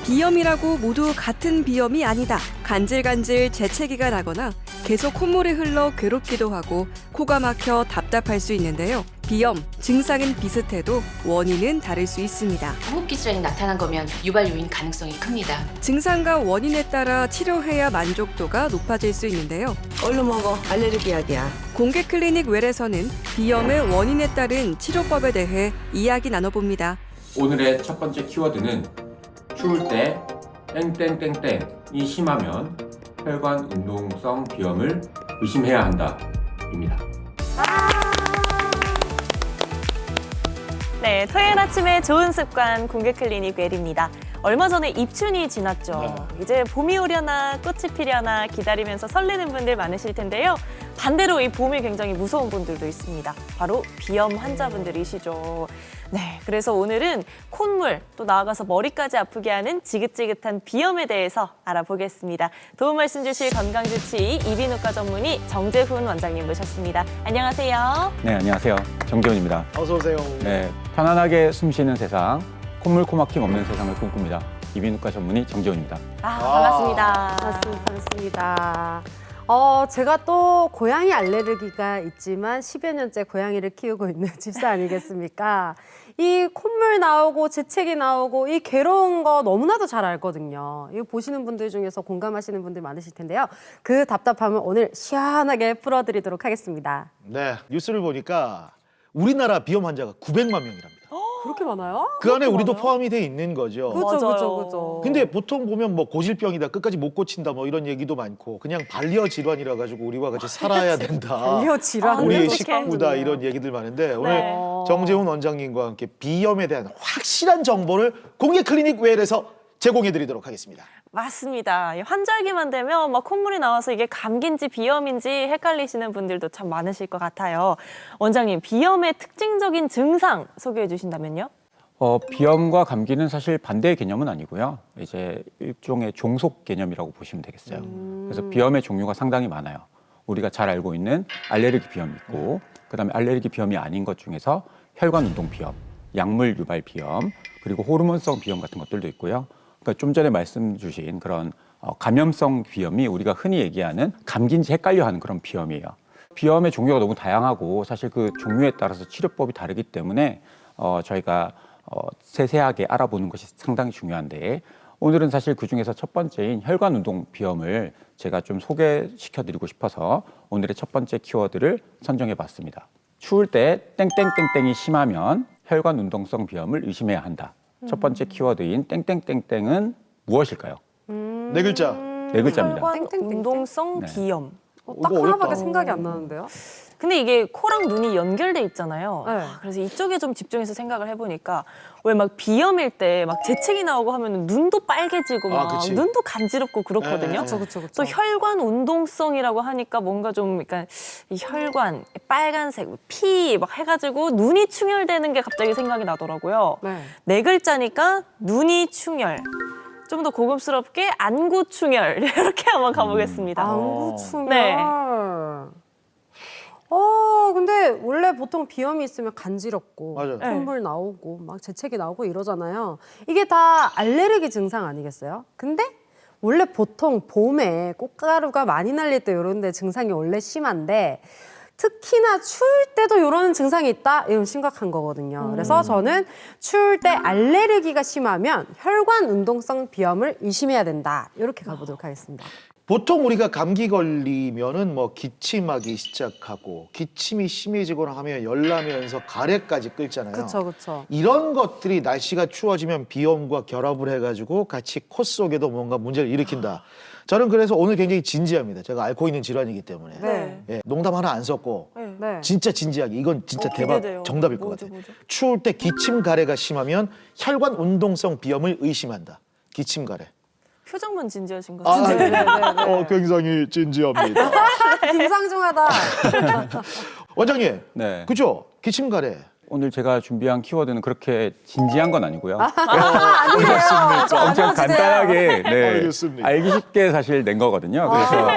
비염이라고 모두 같은 비염이 아니다. 간질간질 재채기가 나거나 계속 콧물이 흘러 괴롭기도 하고 코가 막혀 답답할 수 있는데요. 비염, 증상은 비슷해도 원인은 다를 수 있습니다. 호흡기 질환이 나타난 거면 유발 요인 가능성이 큽니다. 증상과 원인에 따라 치료해야 만족도가 높아질 수 있는데요. 얼른 먹어. 알레르기 약이야. 공개 클리닉 웰에서는 비염의 원인에 따른 치료법에 대해 이야기 나눠봅니다. 오늘의 첫 번째 키워드는 추울 때 땡땡땡땡이 심하면 혈관 운동성 비염을 의심해야 한다입니다. 네, 토요일 아침에 좋은 습관 공개 클리닉 웰입니다. 얼마 전에 입춘이 지났죠. 이제 봄이 오려나 꽃이 피려나 기다리면서 설레는 분들 많으실 텐데요. 반대로 이 봄이 굉장히 무서운 분들도 있습니다. 바로 비염 환자분들이시죠. 네, 그래서 오늘은 콧물, 또 나아가서 머리까지 아프게 하는 지긋지긋한 비염에 대해서 알아보겠습니다. 도움 말씀 주실 건강주치의 이비인후과 전문의 정재훈 원장님 모셨습니다. 안녕하세요. 네, 안녕하세요. 정재훈입니다. 어서 오세요. 네, 편안하게 숨 쉬는 세상, 콧물 코막힘 없는 세상을 꿈꿉니다. 이비인후과 전문의 정재훈입니다. 반갑습니다. 반갑습니다. 제가 또 고양이 알레르기가 있지만 10여 년째 고양이를 키우고 있는 집사 아니겠습니까? 이 콧물 나오고 재채기 나오고 이 괴로운 거 너무나도 잘 알거든요. 이거 보시는 분들 중에서 공감하시는 분들 많으실 텐데요. 그 답답함을 오늘 시원하게 풀어드리도록 하겠습니다. 네, 뉴스를 보니까 우리나라 비염 환자가 900만 명이랍니다. 그렇게 많아요? 그 안에 우리도 포함이 돼 있는 거죠. 그죠. 근데 보통 보면 뭐 고질병이다, 끝까지 못 고친다, 뭐 이런 얘기도 많고 그냥 반려 질환이라 가지고 우리와 같이 살아야 된다. 반려 질환. 우리의 어떡해. 식구다 이런 얘기들 많은데 오늘 네. 정재훈 원장님과 함께 비염에 대한 확실한 정보를 공개 클리닉 웰에서 제공해드리도록 하겠습니다. 맞습니다. 이 환절기만 되면 막 콧물이 나와서 이게 감기인지 비염인지 헷갈리시는 분들도 참 많으실 것 같아요. 원장님, 비염의 특징적인 증상 소개해 주신다면요? 비염과 감기는 사실 반대의 개념은 아니고요. 이제 일종의 종속 개념이라고 보시면 되겠어요. 그래서 비염의 종류가 상당히 많아요. 우리가 잘 알고 있는 알레르기 비염이 있고, 그다음에 알레르기 비염이 아닌 것 중에서 혈관 운동 비염, 약물 유발 비염, 그리고 호르몬성 비염 같은 것들도 있고요. 그러니까 좀 전에 말씀 주신 그런 감염성 비염이 우리가 흔히 얘기하는 감기인지 헷갈려하는 그런 비염이에요. 비염의 종류가 너무 다양하고 사실 그 종류에 따라서 치료법이 다르기 때문에 저희가 세세하게 알아보는 것이 상당히 중요한데 오늘은 사실 그중에서 첫 번째인 혈관 운동 비염을 제가 좀 소개시켜드리고 싶어서 오늘의 첫 번째 키워드를 선정해봤습니다. 추울 때 땡땡땡땡이 심하면 혈관 운동성 비염을 의심해야 한다. 첫 번째 키워드인 땡땡땡땡은 무엇일까요? 네 글자. 네 글자입니다. 혈관 땡땡땡땡? 운동성 네. 비염. 딱 이거 하나밖에 어렵다. 생각이 안 나는데요? 근데 이게 코랑 눈이 연결돼 있잖아요. 네. 그래서 이쪽에 좀 집중해서 생각을 해보니까 왜 막 비염일 때 막 재채기 나오고 하면 눈도 빨개지고 막 그치. 눈도 간지럽고 그렇거든요. 네. 그쵸. 또 혈관 운동성이라고 하니까 뭔가 좀 그러니까 이 혈관 빨간색 피 막 해가지고 눈이 충혈되는 게 갑자기 생각이 나더라고요. 네. 네 글자니까 눈이 충혈. 좀 더 고급스럽게 안구 충혈 이렇게 한번 가보겠습니다. 안구충혈. 네. 근데 원래 보통 비염이 있으면 간지럽고 맞아요. 콧물 나오고 막 재채기 나오고 이러잖아요. 이게 다 알레르기 증상 아니겠어요? 근데 원래 보통 봄에 꽃가루가 많이 날릴 때 이런 데 증상이 원래 심한데 특히나 추울 때도 이런 증상이 있다? 이건 심각한 거거든요. 그래서 저는 추울 때 알레르기가 심하면 혈관 운동성 비염을 의심해야 된다. 이렇게 가보도록 하겠습니다. 보통 우리가 감기 걸리면은 뭐 기침하기 시작하고 기침이 심해지거나 하면 열나면서 가래까지 끓잖아요. 그렇죠. 이런 것들이 날씨가 추워지면 비염과 결합을 해가지고 같이 코 속에도 뭔가 문제를 일으킨다. 저는 그래서 오늘 굉장히 진지합니다. 제가 앓고 있는 질환이기 때문에. 네. 예, 농담 하나 안 썼고 네. 진짜 진지하게 이건 진짜 대박 기대돼요. 정답일 것 뭐죠, 같아요. 뭐죠? 추울 때 기침 가래가 심하면 혈관 운동성 비염을 의심한다. 기침 가래. 표정만 진지하신 것 같은데. 네네네. 굉장히 진지합니다. 김상중하다. 원장님, 네. 그죠? 기침 가래. 오늘 제가 준비한 키워드는 그렇게 진지한 건 아니고요. 그렇습니까? 엄청 간단하게 알겠습니다. 알기 쉽게 사실 낸 거거든요. 그래서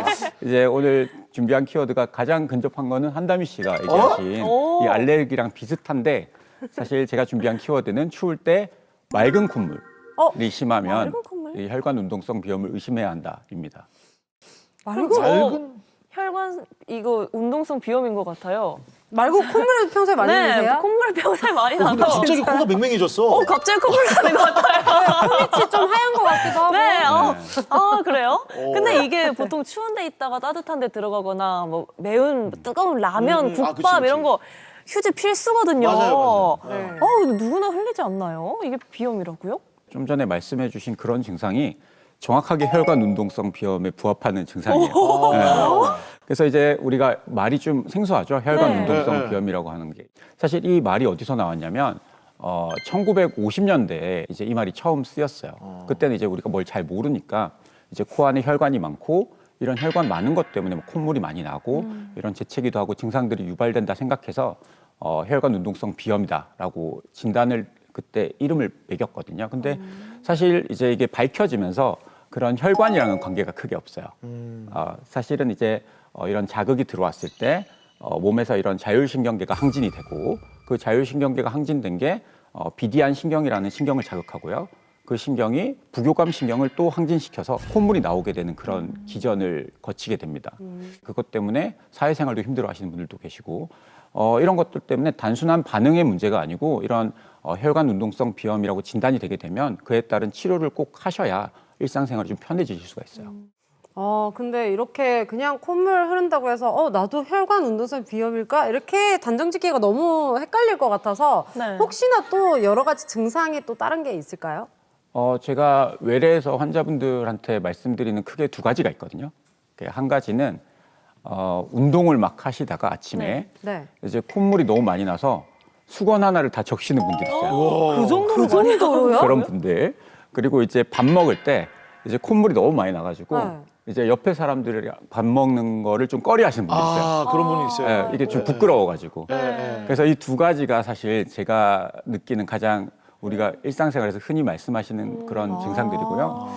이제 오늘 준비한 키워드가 가장 근접한 거는 한다미 씨가 얘기하신 오. 이 알레르기랑 비슷한데 사실 제가 준비한 키워드는 추울 때 맑은 콧물이 심하면 맑은 콧물? 이 혈관 운동성 비염을 의심해야 한다입니다. 말고 맑은 혈관 이거 운동성 비염인 것 같아요. 콧물을 평소에 많이 네, 흘리세요? 콧물 평소에 많이 근데 나서. 갑자기 코가 맹맹해졌어. 갑자기 콧물 나는 것 같아요. 코밑이 좀 하얀 것 같기도 하고. 네, 네. 그래요? 근데 이게 보통 추운 데 있다가 따뜻한 데 들어가거나 뭐 매운 뜨거운 라면, 국밥 그치, 그치. 이런 거 휴지 필수거든요. 맞아요, 맞아요. 근데 누구나 흘리지 않나요? 이게 비염이라고요? 좀 전에 말씀해 주신 그런 증상이 정확하게 혈관 운동성 비염에 부합하는 증상이에요. 네. 그래서 이제 우리가 말이 좀 생소하죠. 혈관 네. 운동성 네. 비염이라고 하는 게. 사실 이 말이 어디서 나왔냐면 1950년대에 이제 이 말이 처음 쓰였어요. 그때는 이제 우리가 뭘 잘 모르니까 이제 코 안에 혈관이 많고 이런 혈관 많은 것 때문에 뭐 콧물이 많이 나고 이런 재채기도 하고 증상들이 유발된다 생각해서 혈관 운동성 비염이다라고 진단을 그때 이름을 매겼거든요. 근데 사실 이제 이게 밝혀지면서 그런 혈관이랑은 관계가 크게 없어요. 사실은 이제 이런 자극이 들어왔을 때 몸에서 이런 자율신경계가 항진이 되고 그 자율신경계가 항진된 게 비디안 신경이라는 신경을 자극하고요. 그 신경이 부교감 신경을 또 항진시켜서 콧물이 나오게 되는 그런 기전을 거치게 됩니다. 그것 때문에 사회생활도 힘들어하시는 분들도 계시고 이런 것들 때문에 단순한 반응의 문제가 아니고 이런 혈관 운동성 비염이라고 진단이 되게 되면 그에 따른 치료를 꼭 하셔야 일상생활이 좀 편해지실 수가 있어요. 근데 이렇게 그냥 콧물 흐른다고 해서 나도 혈관 운동성 비염일까? 이렇게 단정짓기가 너무 헷갈릴 것 같아서 네. 혹시나 또 여러 가지 증상이 또 다른 게 있을까요? 제가 외래에서 환자분들한테 말씀드리는 크게 두 가지가 있거든요. 한 가지는 운동을 막 하시다가 아침에 네. 이제 콧물이 너무 많이 나서 수건 하나를 다 적시는 분들이 있어요. 그 정도로요? 그런 분들. 그리고 이제 밥 먹을 때 이제 콧물이 너무 많이 나가지고 네. 이제 옆에 사람들이 밥 먹는 거를 좀 꺼려하시는 분들이 있어요. 그런 분이 있어요. 예, 이게 좀 부끄러워가지고. 네. 그래서 이 두 가지가 사실 제가 느끼는 가장 우리가 일상생활에서 흔히 말씀하시는 그런 증상들이고요.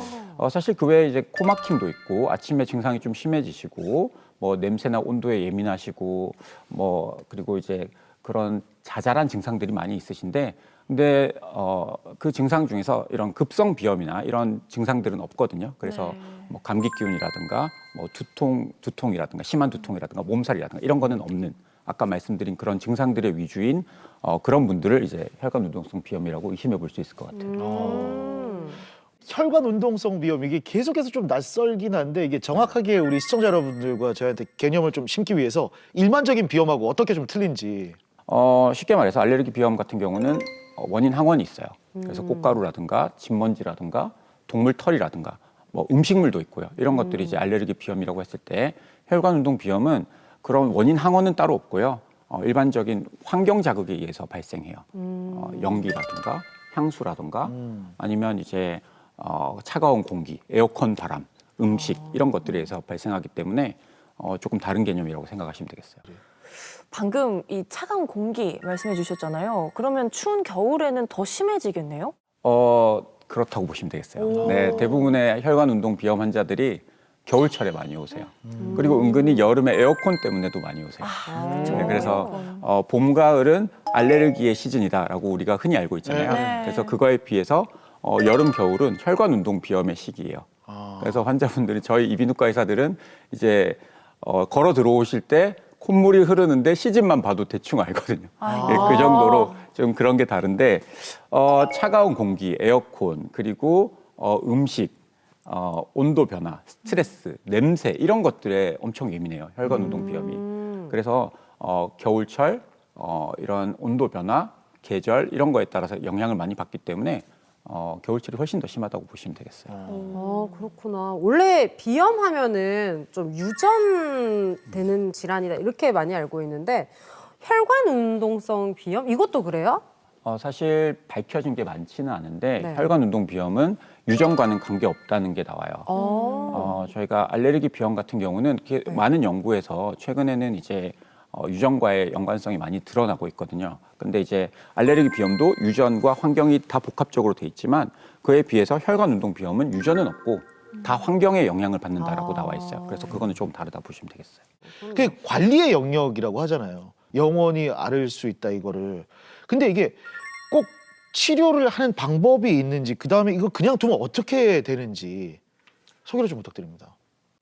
사실 그 외에 이제 코막힘도 있고 아침에 증상이 좀 심해지시고 뭐 냄새나 온도에 예민하시고 뭐 그리고 이제 그런 자잘한 증상들이 많이 있으신데 근데 그 증상 중에서 이런 급성 비염이나 이런 증상들은 없거든요. 그래서 뭐 감기 기운이라든가 뭐 두통이라든가 심한 두통이라든가 몸살이라든가 이런 거는 없는 아까 말씀드린 그런 증상들의 위주인 그런 분들을 이제 혈관 운동성 비염이라고 의심해 볼 수 있을 것 같아요. 혈관 운동성 비염 이게 계속해서 좀 낯설긴 한데 이게 정확하게 우리 시청자 여러분들과 저한테 개념을 좀 심기 위해서 일반적인 비염하고 어떻게 좀 틀린지. 쉽게 말해서 알레르기 비염 같은 경우는 원인 항원이 있어요. 그래서 꽃가루라든가 진먼지라든가 동물 털이라든가 뭐 음식물도 있고요. 이런 것들이 이제 알레르기 비염이라고 했을 때 혈관 운동 비염은 그런 원인 항원은 따로 없고요. 일반적인 환경 자극에 의해서 발생해요. 연기라든가 향수라든가 아니면 이제 차가운 공기, 에어컨 바람, 음식 이런 것들에 의해서 발생하기 때문에 조금 다른 개념이라고 생각하시면 되겠어요. 방금 이 차가운 공기 말씀해 주셨잖아요. 그러면 추운 겨울에는 더 심해지겠네요? 그렇다고 보시면 되겠어요. 네, 대부분의 혈관 운동 비염 환자들이 겨울철에 많이 오세요. 그리고 은근히 여름에 에어컨 때문에도 많이 오세요. 네, 그래서 봄, 가을은 알레르기의 시즌이다라고 우리가 흔히 알고 있잖아요. 네. 그래서 그거에 비해서 여름, 겨울은 혈관 운동 비염의 시기예요. 그래서 환자분들이 저희 이비인후과 의사들은 이제 걸어 들어오실 때 콧물이 흐르는데 시즌만 봐도 대충 알거든요. 예, 그 정도로 좀 그런 게 다른데 차가운 공기, 에어컨 그리고 음식, 온도 변화, 스트레스, 냄새 이런 것들에 엄청 예민해요. 혈관 운동 비염이. 그래서 겨울철 이런 온도 변화, 계절 이런 거에 따라서 영향을 많이 받기 때문에 겨울철이 훨씬 더 심하다고 보시면 되겠어요. 그렇구나. 원래 비염하면은 좀 유전되는 질환이다 이렇게 많이 알고 있는데 혈관 운동성 비염 이것도 그래요? 사실 밝혀진 게 많지는 않은데 네. 혈관 운동 비염은 유전과는 관계 없다는 게 나와요. 저희가 알레르기 비염 같은 경우는 많은 연구에서 최근에는 이제 유전과의 연관성이 많이 드러나고 있거든요. 근데 이제 알레르기 비염도 유전과 환경이 다 복합적으로 돼 있지만 그에 비해서 혈관 운동 비염은 유전은 없고 다 환경의 영향을 받는다라고 나와 있어요. 그래서 그거는 조금 다르다 보시면 되겠어요. 그게 관리의 영역이라고 하잖아요. 영원히 앓을 수 있다 이거를. 근데 이게 꼭 치료를 하는 방법이 있는지, 그 다음에 이거 그냥 두면 어떻게 되는지 소개를 좀 부탁드립니다.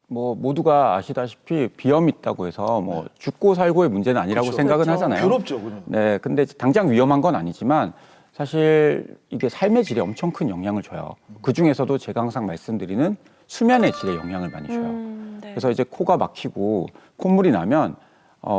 뭐 모두가 아시다시피 비염이 있다고 해서 뭐 죽고 살고의 문제는 아니라고 그렇죠. 생각은 그렇죠. 하잖아요. 괴롭죠, 그냥. 네, 근데 당장 위험한 건 아니지만 사실 이게 삶의 질에 엄청 큰 영향을 줘요. 그 중에서도 제가 항상 말씀드리는 수면의 질에 영향을 많이 줘요. 네. 그래서 이제 코가 막히고 콧물이 나면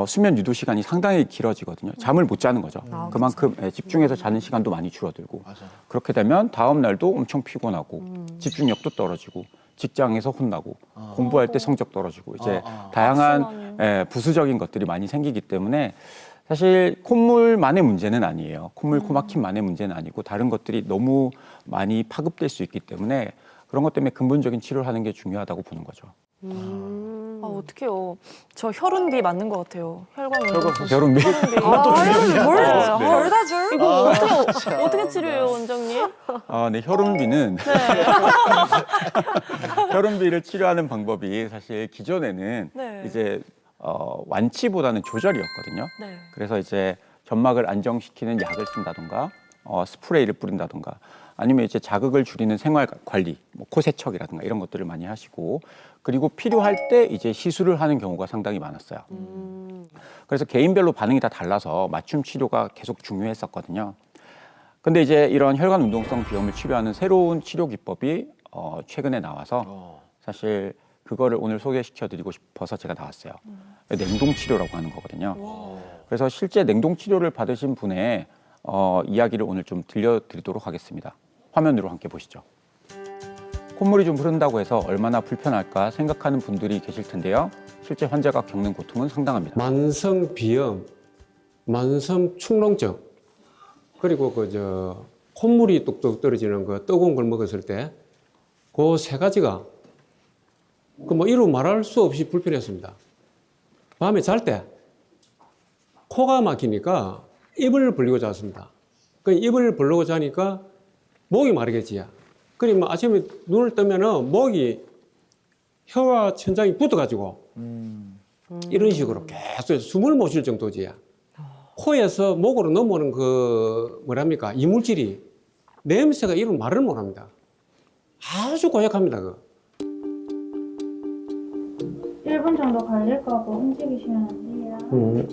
수면 유도 시간이 상당히 길어지거든요. 잠을 못 자는 거죠. 아, 그만큼 집중해서 자는 시간도 많이 줄어들고 맞아. 그렇게 되면 다음 날도 엄청 피곤하고 집중력도 떨어지고 직장에서 혼나고 공부할 때 성적 떨어지고 이제 다양한 부수적인 것들이 많이 생기기 때문에 사실 콧물만의 문제는 아니에요. 콧물, 코막힘만의 문제는 아니고 다른 것들이 너무 많이 파급될 수 있기 때문에 그런 것 때문에 근본적인 치료를 하는 게 중요하다고 보는 거죠. 아, 어떡해요. 저 혈흔비 맞는 것 같아요. 혈관 운동. 여름비. 뭘다 줄? 이거 어떻게 치료해요, 원장님? 네, 혈흔비는 혈흔비를 치료하는 방법이 사실 기존에는 네. 이제 완치보다는 조절이었거든요. 네. 그래서 이제 점막을 안정시키는 약을 쓴다던가 스프레이를 뿌린다던가 아니면 이제 자극을 줄이는 생활 관리, 뭐 코세척이라든가 이런 것들을 많이 하시고 그리고 필요할 때 이제 시술을 하는 경우가 상당히 많았어요. 그래서 개인별로 반응이 다 달라서 맞춤 치료가 계속 중요했었거든요. 근데 이제 이런 혈관 운동성 비염을 치료하는 새로운 치료 기법이 최근에 나와서 사실 그거를 오늘 소개시켜드리고 싶어서 제가 나왔어요. 냉동 치료라고 하는 거거든요. 그래서 실제 냉동 치료를 받으신 분의 이야기를 오늘 좀 들려드리도록 하겠습니다. 화면으로 함께 보시죠. 콧물이 좀 흐른다고 해서 얼마나 불편할까 생각하는 분들이 계실 텐데요. 실제 환자가 겪는 고통은 상당합니다. 만성 비염, 만성 축농증, 그리고 콧물이 뚝뚝 떨어지는 거 뜨거운 걸 먹었을 때 그 세 가지가 이루 말할 수 없이 불편했습니다. 밤에 잘 때 코가 막히니까 입을 벌리고 잤습니다. 그 입을 벌리고 자니까 목이 마르겠지요. 그리고 아침에 눈을 뜨면은 목이 혀와 천장이 붙어가지고 이런 식으로 계속 숨을 못 쉴 정도지요. 코에서 목으로 넘어오는 이물질이 냄새가 이런 말을 못합니다. 아주 고약합니다. 1분 정도 걸릴거고 움직이시면 안 돼요.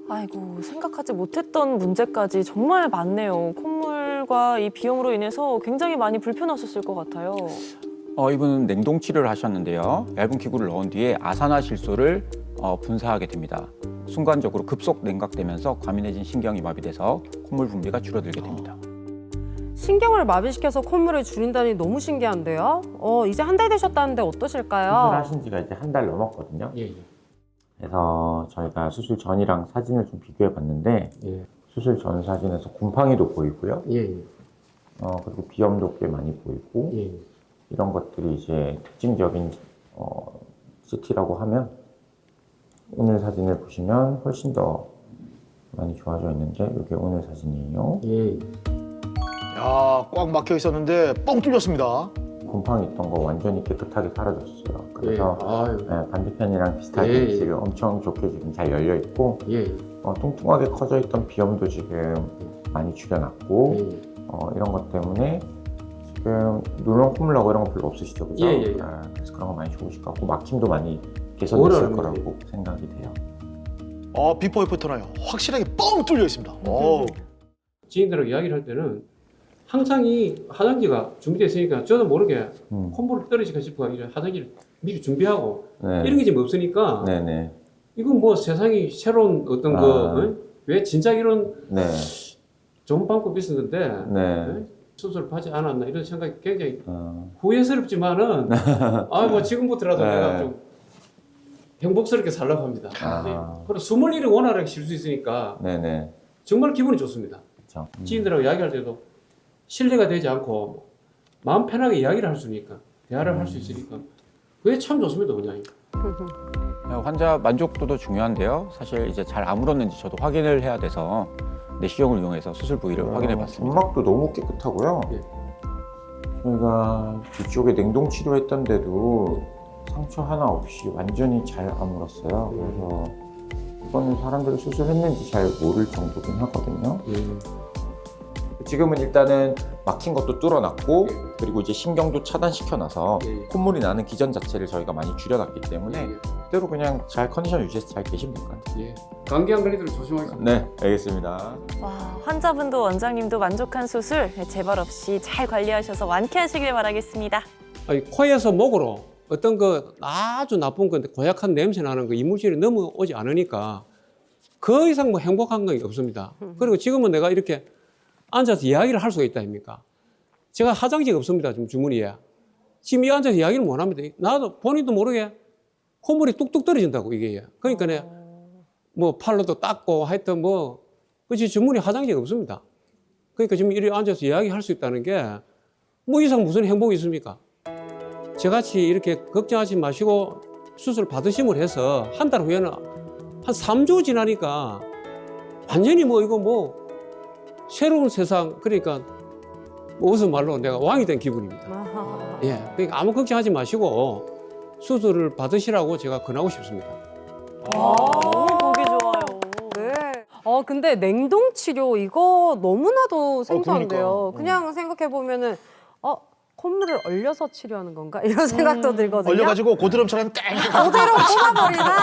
아이고, 생각하지 못했던 문제까지 정말 많네요. 콧물과 이 비염으로 인해서 굉장히 많이 불편하셨을 것 같아요. 이분은 냉동 치료를 하셨는데요. 얇은 기구를 넣은 뒤에 아산화실소를 분사하게 됩니다. 순간적으로 급속 냉각되면서 과민해진 신경이 마비돼서 콧물 분비가 줄어들게 됩니다. 신경을 마비시켜서 콧물을 줄인다니 너무 신기한데요. 이제 한 달 되셨다는데 어떠실까요? 수술하신 지가 이제 한 달 넘었거든요. 예. 그래서 저희가 수술 전이랑 사진을 좀 비교해 봤는데 예. 수술 전 사진에서 곰팡이도 보이고요. 예. 그리고 비염도 꽤 많이 보이고 예. 이런 것들이 이제 특징적인 CT라고 하면 오늘 사진을 보시면 훨씬 더 많이 좋아져 있는데 이게 오늘 사진이에요. 예. 야, 꽉 막혀 있었는데 뻥 뚫렸습니다. 곰팡이 있던 거 완전히 깨끗하게 사라졌어요. 그래서 아유. 반대편이랑 비슷하게 예. 지금 엄청 좋게 지금 잘 열려 있고 예. 뚱뚱하게 커져 있던 비염도 지금 많이 줄여놨고 예. 이런 것 때문에 지금 누런 콧물 나고 이런 거 별로 없으시죠, 그죠? 예. 그래서 그런 거 많이 좋으실 것 같고 막힘도 많이 개선됐을 오래는 거라고 생각이 돼요. 비포 애프터나요. 확실하게 뻥 뚫려 있습니다. 지인들하고 이야기를 할 때는 항상 이 화장지가 준비되어 있으니까 저도 모르게 콧물이 떨어질까 싶어 이런 화장지를 미리 준비하고 네. 이런 게 지금 없으니까 네네. 이건 뭐 세상이 새로운 어떤 왜 진짜 이런 네. 좋은 방법이 있었는데 네. 수술을 받지 않았나 이런 생각이 굉장히 후회스럽지만은 뭐 지금부터라도 네. 내가 좀 행복스럽게 살려고 합니다. 그리고 숨을 일이 원활하게 쉴 수 있으니까 네네. 정말 기분이 좋습니다. 그렇죠. 지인들하고 이야기할 때도 신뢰가 되지 않고 마음 편하게 이야기를 할 수 있으니까 대화를 할 수 있으니까 그게 참 좋습니다, 그냥. 환자 만족도도 중요한데요. 사실 이제 잘 아물었는지 저도 확인을 해야 돼서 내시경을 이용해서 수술 부위를 확인해 봤습니다. 점막도 너무 깨끗하고요. 예. 저희가 뒤쪽에 냉동 치료했던데도 상처 하나 없이 완전히 잘 아물었어요. 그래서 이거는 사람들이 수술했는지 잘 모를 정도긴 하거든요. 지금은 일단은 막힌 것도 뚫어놨고 그리고 이제 신경도 차단시켜놔서 콧물이 나는 기전 자체를 저희가 많이 줄여놨기 때문에 그대로 그냥 잘 컨디션 유지해서 잘 계시면 될 것 같아요. 예. 감기한 걸리도록 조심하겠습니다. 네, 알겠습니다. 와, 환자분도 원장님도 만족한 수술 재발 없이 잘 관리하셔서 완쾌하시길 바라겠습니다. 아니, 코에서 목으로 어떤 그 아주 나쁜 건데 고약한 냄새 나는 그 이물질이 넘어오지 않으니까 그 이상 뭐 행복한 건 없습니다. 그리고 지금은 내가 이렇게 앉아서 이야기를 할 수가 있다 아닙니까? 제가 화장지가 없습니다. 지금 주머니에. 지금 이 앉아서 이야기를 못 합니다. 나도 본인도 모르게 콧물이 뚝뚝 떨어진다고 이게. 그러니까 뭐 팔로도 닦고 하여튼 뭐 그치 주머니 화장지가 없습니다. 그러니까 지금 이렇게 앉아서 이야기할 수 있다는 게 뭐 이상 무슨 행복이 있습니까? 저같이 이렇게 걱정하지 마시고 수술 받으심을 해서 한 달 후에는 한 3주 지나니까 완전히 뭐 이거 뭐 새로운 세상 그러니까 뭐 무슨 말로 내가 왕이 된 기분입니다. 아하. 예, 그러니까 아무 걱정하지 마시고 수술을 받으시라고 제가 권하고 싶습니다. 너무 보기 좋아요. 네. 근데 냉동 치료 이거 너무나도 생소한데요. 그러니까. 그냥 생각해 보면은 콧물을 얼려서 치료하는 건가 이런 생각도 들거든요. 얼려가지고 고드름처럼 땡. 그대로 뽑아버리나?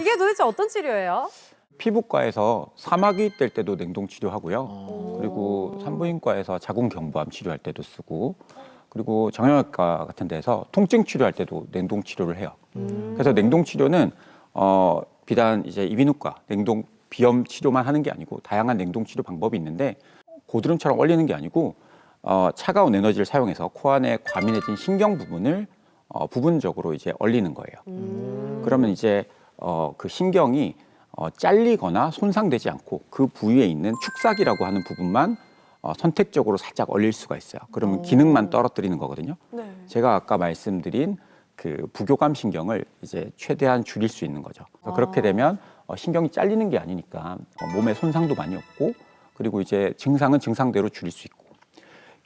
이게 도대체 어떤 치료예요? 피부과에서 사마귀 뗄 때도 냉동 치료하고요. 그리고 산부인과에서 자궁경부암 치료할 때도 쓰고, 그리고 정형외과 같은 데서 통증 치료할 때도 냉동 치료를 해요. 그래서 냉동 치료는 비단 이제 이비인후과 냉동 비염 치료만 하는 게 아니고 다양한 냉동 치료 방법이 있는데 고드름처럼 얼리는 게 아니고 차가운 에너지를 사용해서 코 안에 과민해진 신경 부분을 부분적으로 이제 얼리는 거예요. 그러면 이제 그 신경이 잘리거나 손상되지 않고 그 부위에 있는 축삭이라고 하는 부분만 선택적으로 살짝 얼릴 수가 있어요. 그러면 기능만 떨어뜨리는 거거든요. 네. 제가 아까 말씀드린 그 부교감 신경을 이제 최대한 줄일 수 있는 거죠. 그래서 그렇게 되면 신경이 잘리는 게 아니니까 몸에 손상도 많이 없고, 그리고 이제 증상은 증상대로 줄일 수 있고.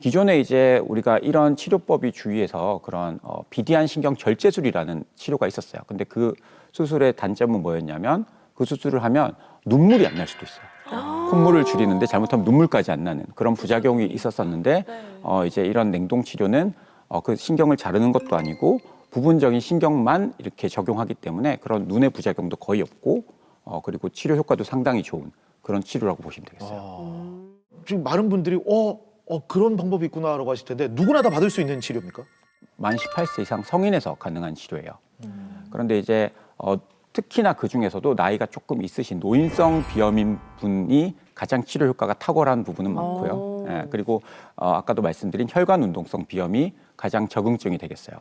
기존에 이제 우리가 이런 치료법이 주위에서 그런 비디안 신경 절제술이라는 치료가 있었어요. 근데 그 수술의 단점은 뭐였냐면 그 수술을 하면 눈물이 안 날 수도 있어요. 콧물을 줄이는데 잘못하면 눈물까지 안 나는 그런 부작용이 있었었는데 이제 이런 냉동 치료는 그 신경을 자르는 것도 아니고 부분적인 신경만 이렇게 적용하기 때문에 그런 눈의 부작용도 거의 없고 그리고 치료 효과도 상당히 좋은 그런 치료라고 보시면 되겠어요. 지금 많은 분들이 그런 방법이 있구나라고 하실 텐데 누구나 다 받을 수 있는 치료입니까? 만 18세 이상 성인에서 가능한 치료예요. 그런데 이제 특히나 그 중에서도 나이가 조금 있으신 노인성 비염인 분이 가장 치료 효과가 탁월한 부분은 많고요. 예, 그리고 아까도 말씀드린 혈관 운동성 비염이 가장 적응증이 되겠어요.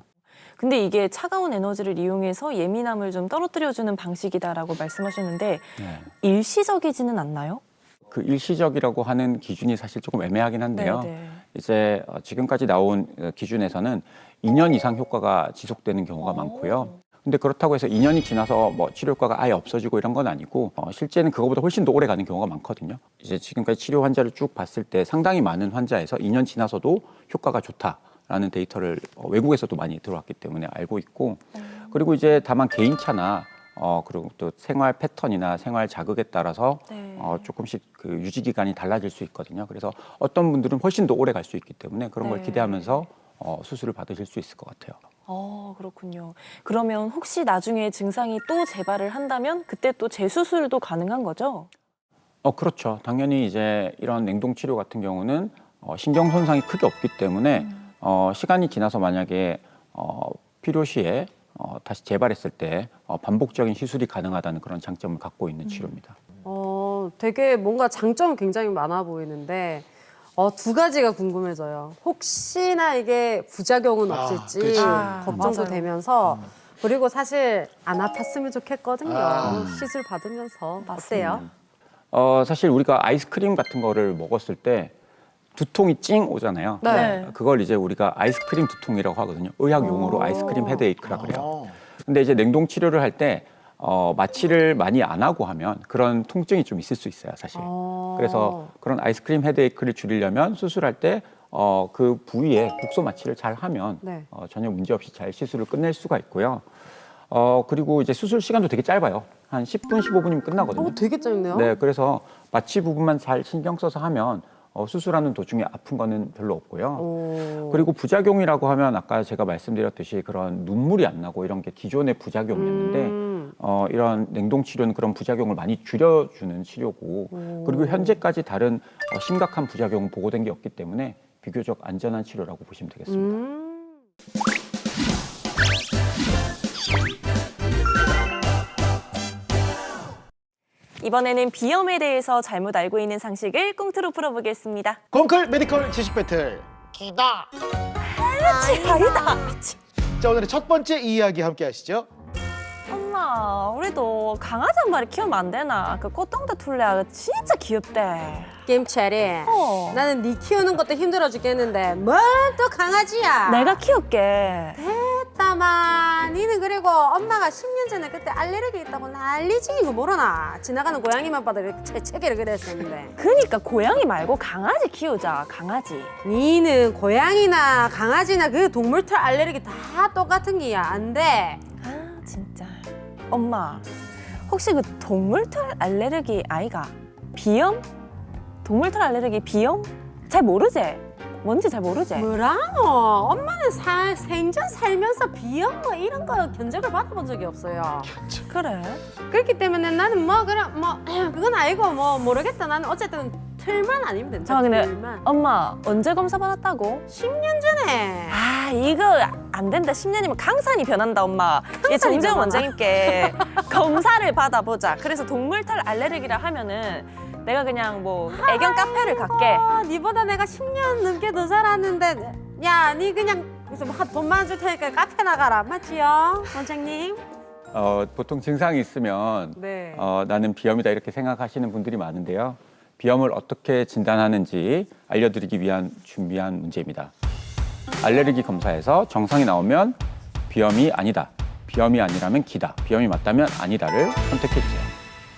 근데 이게 차가운 에너지를 이용해서 예민함을 좀 떨어뜨려주는 방식이다라고 말씀하셨는데 네. 일시적이지는 않나요? 그 일시적이라고 하는 기준이 사실 조금 애매하긴 한데요. 네. 이제 지금까지 나온 기준에서는 2년 이상 효과가 지속되는 경우가 많고요. 근데 그렇다고 해서 2년이 지나서 뭐 치료 효과가 아예 없어지고 이런 건 아니고 실제는 그거보다 훨씬 더 오래 가는 경우가 많거든요. 이제 지금까지 치료 환자를 쭉 봤을 때 상당히 많은 환자에서 2년 지나서도 효과가 좋다라는 데이터를 외국에서도 많이 들어왔기 때문에 알고 있고, 그리고 이제 다만 개인차나 그리고 또 생활 패턴이나 생활 자극에 따라서 조금씩 그 유지 기간이 달라질 수 있거든요. 그래서 어떤 분들은 훨씬 더 오래 갈 수 있기 때문에 그런 걸 기대하면서 수술을 받으실 수 있을 것 같아요. 그렇군요. 그러면 혹시 나중에 증상이 또 재발을 한다면 그때 또 재수술도 가능한 거죠? 그렇죠. 당연히 이제 이런 냉동 치료 같은 경우는 신경 손상이 크게 없기 때문에 시간이 지나서 만약에 필요시에 다시 재발했을 때 반복적인 시술이 가능하다는 그런 장점을 갖고 있는 치료입니다. 되게 뭔가 장점은 굉장히 많아 보이는데 두 가지가 궁금해져요. 혹시나 이게 부작용은 없을지 그치. 걱정도 맞아요. 되면서 그리고 사실 안 아팠으면 좋겠거든요. 시술 받으면서 어때요? 사실 우리가 아이스크림 같은 거를 먹었을 때 두통이 찡 오잖아요. 네. 그걸 이제 우리가 아이스크림 두통이라고 하거든요. 의학 용어로 아이스크림 헤드에이크라 그래요. 근데 이제 냉동 치료를 할 때 마취를 많이 안 하고 하면 그런 통증이 좀 있을 수 있어요, 사실. 그래서 그런 아이스크림 헤드에이크를 줄이려면 수술할 때 그 부위에 국소 마취를 잘 하면 네. 전혀 문제 없이 잘 시술을 끝낼 수가 있고요. 그리고 이제 수술 시간도 되게 짧아요. 한 10분, 15분이면 끝나거든요. 되게 짧네요. 네, 그래서 마취 부분만 잘 신경 써서 하면 수술하는 도중에 아픈 거는 별로 없고요. 그리고 부작용이라고 하면 아까 제가 말씀드렸듯이 그런 눈물이 안 나고 이런 게 기존의 부작용이었는데 이런 냉동 치료는 그런 부작용을 많이 줄여주는 치료고 그리고 현재까지 다른 심각한 부작용 보고된 게 없기 때문에 비교적 안전한 치료라고 보시면 되겠습니다. 이번에는 비염에 대해서 잘못 알고 있는 상식을 꽁트로 풀어보겠습니다. 콩클 메디컬 지식 배틀 기다. 아니다. 자, 오늘의 첫 번째 이야기 함께 하시죠. 엄마, 우리도 강아지 한 마리 키우면 안 되나? 그 꽃동대 툴레아 진짜 귀엽대. 김철이, 나는 네 키우는 것도 힘들어 죽겠는데 뭘 또 강아지야? 내가 키울게. 됐다만, 니는 그리고 엄마가 10년 전에 그때 알레르기 있다고 난리지긴 거 모르나? 지나가는 고양이만 봐도 이렇게 채채기를 그랬었는데. 그니까 고양이 말고 강아지 키우자, 강아지. 니는 고양이나 강아지나 그 동물털 알레르기 다 똑같은 게야. 안 돼. 아, 진짜. 엄마, 혹시 그 동물털 알레르기 아이가 비염? 동물털 알레르기 비염? 잘 모르지? 뭔지 잘 모르지? 뭐라노? 엄마는 생전 살면서 비염 뭐 이런 거 견적을 받아본 적이 없어요. 그래? 그렇기 때문에 나는 뭐 그냥 뭐 그건 아니고 뭐 모르겠다. 나는 어쨌든 틀만 아니면 된다. 잠깐 근데 틀만. 엄마 언제 검사 받았다고? 10년 전에. 아 이거 안 된다. 10년이면 강산이 변한다 엄마. 이 정재영 변하나? 원장님께 검사를 받아보자. 그래서 동물털 알레르기라 하면은 내가 그냥 뭐 애견 카페를 갈게. 니보다 내가 10년 넘게 더 살았는데 야, 니 그냥 돈만 줄 테니까 카페 나가라. 맞지요, 원장님? 보통 증상이 있으면 네. 나는 비염이다 이렇게 생각하시는 분들이 많은데요. 비염을 어떻게 진단하는지 알려드리기 위한 준비한 문제입니다. 알레르기 검사에서 정상이 나오면 비염이 아니다, 비염이 아니라면 기다, 비염이 맞다면 아니다를 선택해 주세요.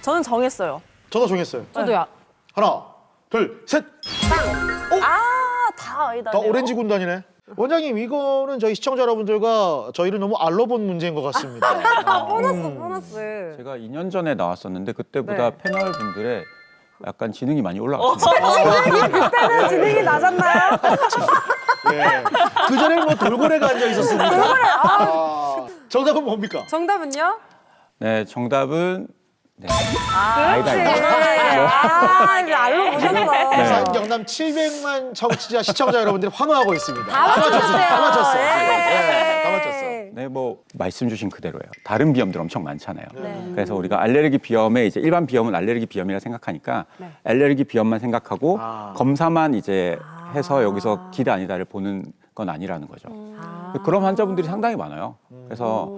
저는 정했어요. 저도 정했어요. 저도요. 하나, 둘, 셋. 다 아니다. 다 오렌지 군단이네. 원장님, 이거는 저희 시청자 여러분들과 저희를 너무 알러본 문제인 것 같습니다. 보너스. 제가 2년 전에 나왔었는데 그때보다 네. 패널 분들의 약간 지능이 많이 올라갔습니다. 그때는 지능이 낮았나요? 네. 그 전에 뭐 돌고래가 앉아 있었습니다. 정답은 뭡니까? 정답은요? 네, 정답은 네. 그렇지. 이제 알로 보셨어. 네. 경남 700만 청취자 시청자 여러분들이 환호하고 있습니다. 다 맞췄어요. 다 맞췄어. 예. 네, 다 맞췄어. 네, 뭐 말씀 주신 그대로예요. 다른 비염들 엄청 많잖아요. 네. 그래서 우리가 알레르기 비염에 이제 일반 비염은 알레르기 비염이라 생각하니까 네. 알레르기 비염만 생각하고 아. 검사만 이제 해서 여기서 기다 아니다를 보는 건 아니라는 거죠. 그런 환자분들이 상당히 많아요. 그래서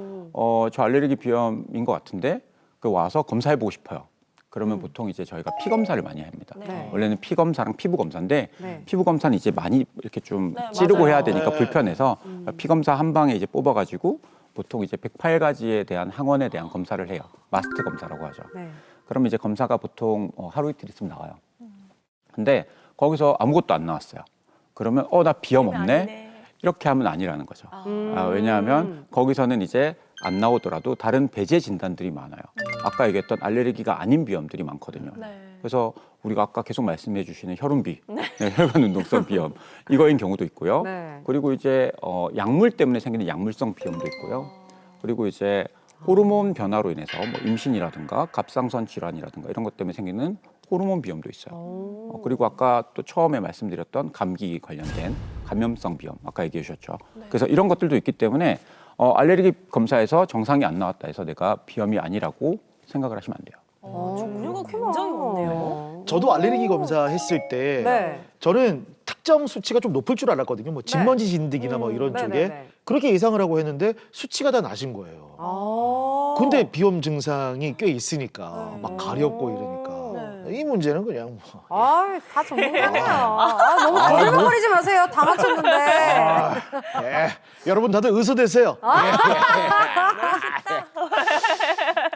저 알레르기 비염인 것 같은데 그 와서 검사해보고 싶어요. 그러면 보통 이제 저희가 피 검사를 많이 합니다. 네. 원래는 피 검사랑 피부 검사인데 네. 피부 검사는 이제 많이 이렇게 좀 네, 찌르고 맞아요. 해야 되니까 네. 불편해서 피 검사 한 방에 이제 뽑아가지고 보통 이제 108가지에 대한 항원에 대한 검사를 해요. 마스트 검사라고 하죠. 네. 그러면 이제 검사가 보통 하루 이틀 있으면 나와요. 근데 거기서 아무것도 안 나왔어요. 그러면 나 비염 없네? 아니네. 이렇게 하면 아니라는 거죠. 왜냐하면 거기서는 이제 안 나오더라도 다른 배제 진단들이 많아요. 아까 얘기했던 알레르기가 아닌 비염들이 많거든요. 네. 그래서 우리가 아까 계속 말씀해 주시는 혈흔비, 네, 혈관 운동성 비염 이거인 경우도 있고요. 네. 그리고 이제 약물 때문에 생기는 약물성 비염도 있고요. 그리고 이제 호르몬 변화로 인해서 뭐 임신이라든가 갑상선 질환이라든가 이런 것 때문에 생기는 호르몬 비염도 있어요. 그리고 아까 또 처음에 말씀드렸던 감기 관련된 감염성 비염 아까 얘기해 주셨죠. 그래서 이런 것들도 있기 때문에 알레르기 검사에서 정상이 안 나왔다 해서 내가 비염이 아니라고 생각을 하시면 안 돼요. 종류가 굉장히 많네요. 저도 알레르기 검사 했을 때 네. 저는 특정 수치가 좀 높을 줄 알았거든요. 뭐 진먼지 진드기나 뭐 이런 네, 쪽에 네, 네. 그렇게 예상을 하고 했는데 수치가 다 낮은 거예요. 근데 비염 증상이 꽤 있으니까 막 가렵고 이러니까 이 문제는 그냥 뭐. 다 전문가네요. 너무 거들먹거리지 마세요. 다 맞췄는데. 네. 여러분 다들 의소되세요.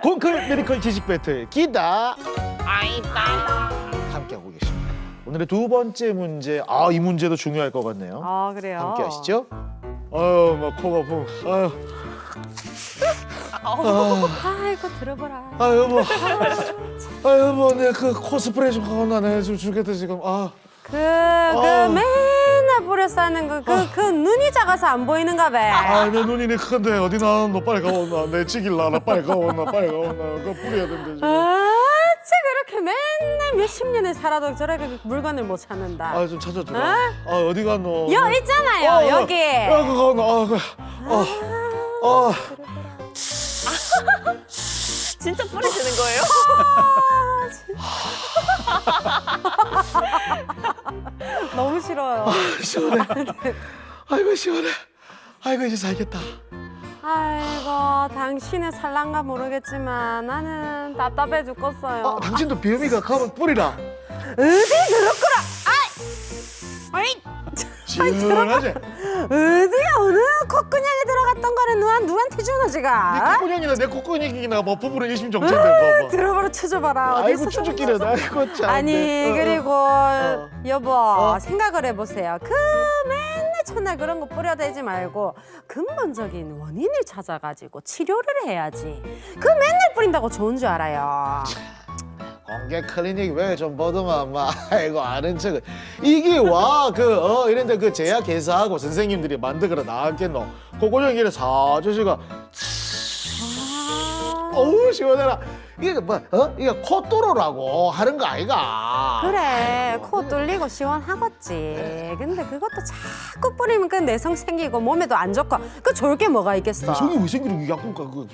콩클 메디컬 지식 배틀 기다 함께하고 계십니다. 오늘의 두 번째 문제, 이 문제도 중요할 것 같네요. 그래요? 함께 하시죠. 막 코가 아프고, 아이고 들어보라. 아 여보, 아 여보, 내 그 코스프레 좀 하고 나네 좀 죽겠다 지금. 그 맨날 뿌려 싸는 그 눈이 작아서 안 보이는가 봐. 내 눈이 네 큰데 어디 나너 빨리 가오나. 내 찍일라 나 빨리 가오나 빨리 가오나. 그거 뿌려야 된대 지금. 어째 그렇게 맨날 몇십 년을 살아도 저렇게 물건을 못 찾는다. 좀 찾아주라. 어디 갔노? 여 있잖아요 여기. 그거 나. 진짜 뿌리시는 거예요? 너무 싫어요. 시원해. 아이고 시원해. 아이고 이제 살겠다. 아이고 당신의 살란가 모르겠지만 나는 답답해 죽겠어요. 당신도 비염이가 가면 뿌리라. 어디 들었구라. 아이. 시원하지? 어디가 어느 콧구녕에 들어갔던 거를 누구한테 주노 지가? 네 콧구녕이나 내 콧구녕이나 뭐 부부는 일심정체인데 봐봐. 들어보라 쳐줘봐라. 아이고 추죽기는 아이고 참. 아니 그리고 여보 생각을 해보세요. 그 맨날 첫날 그런 거 뿌려대지 말고 근본적인 원인을 찾아가지고 치료를 해야지. 그 맨날 뿌린다고 좋은 줄 알아요. 공개 클리닉 왜 좀 보더만 막 아이고 아는 척을 이게 와 이런데 그 제약 회사하고 선생님들이 만들거나 나왔겠노. 고고령이래 사주시가 어우 시원해라. 이게 이게 콧도로라고 하는 거 아이가. 그래 코 뚫리고 시원하겠지. 근데 그것도 자꾸 뿌리면 그 내성 생기고 몸에도 안 좋고 그 좋을 게 뭐가 있겠어. 성이 왜 생기는 게 약국가 그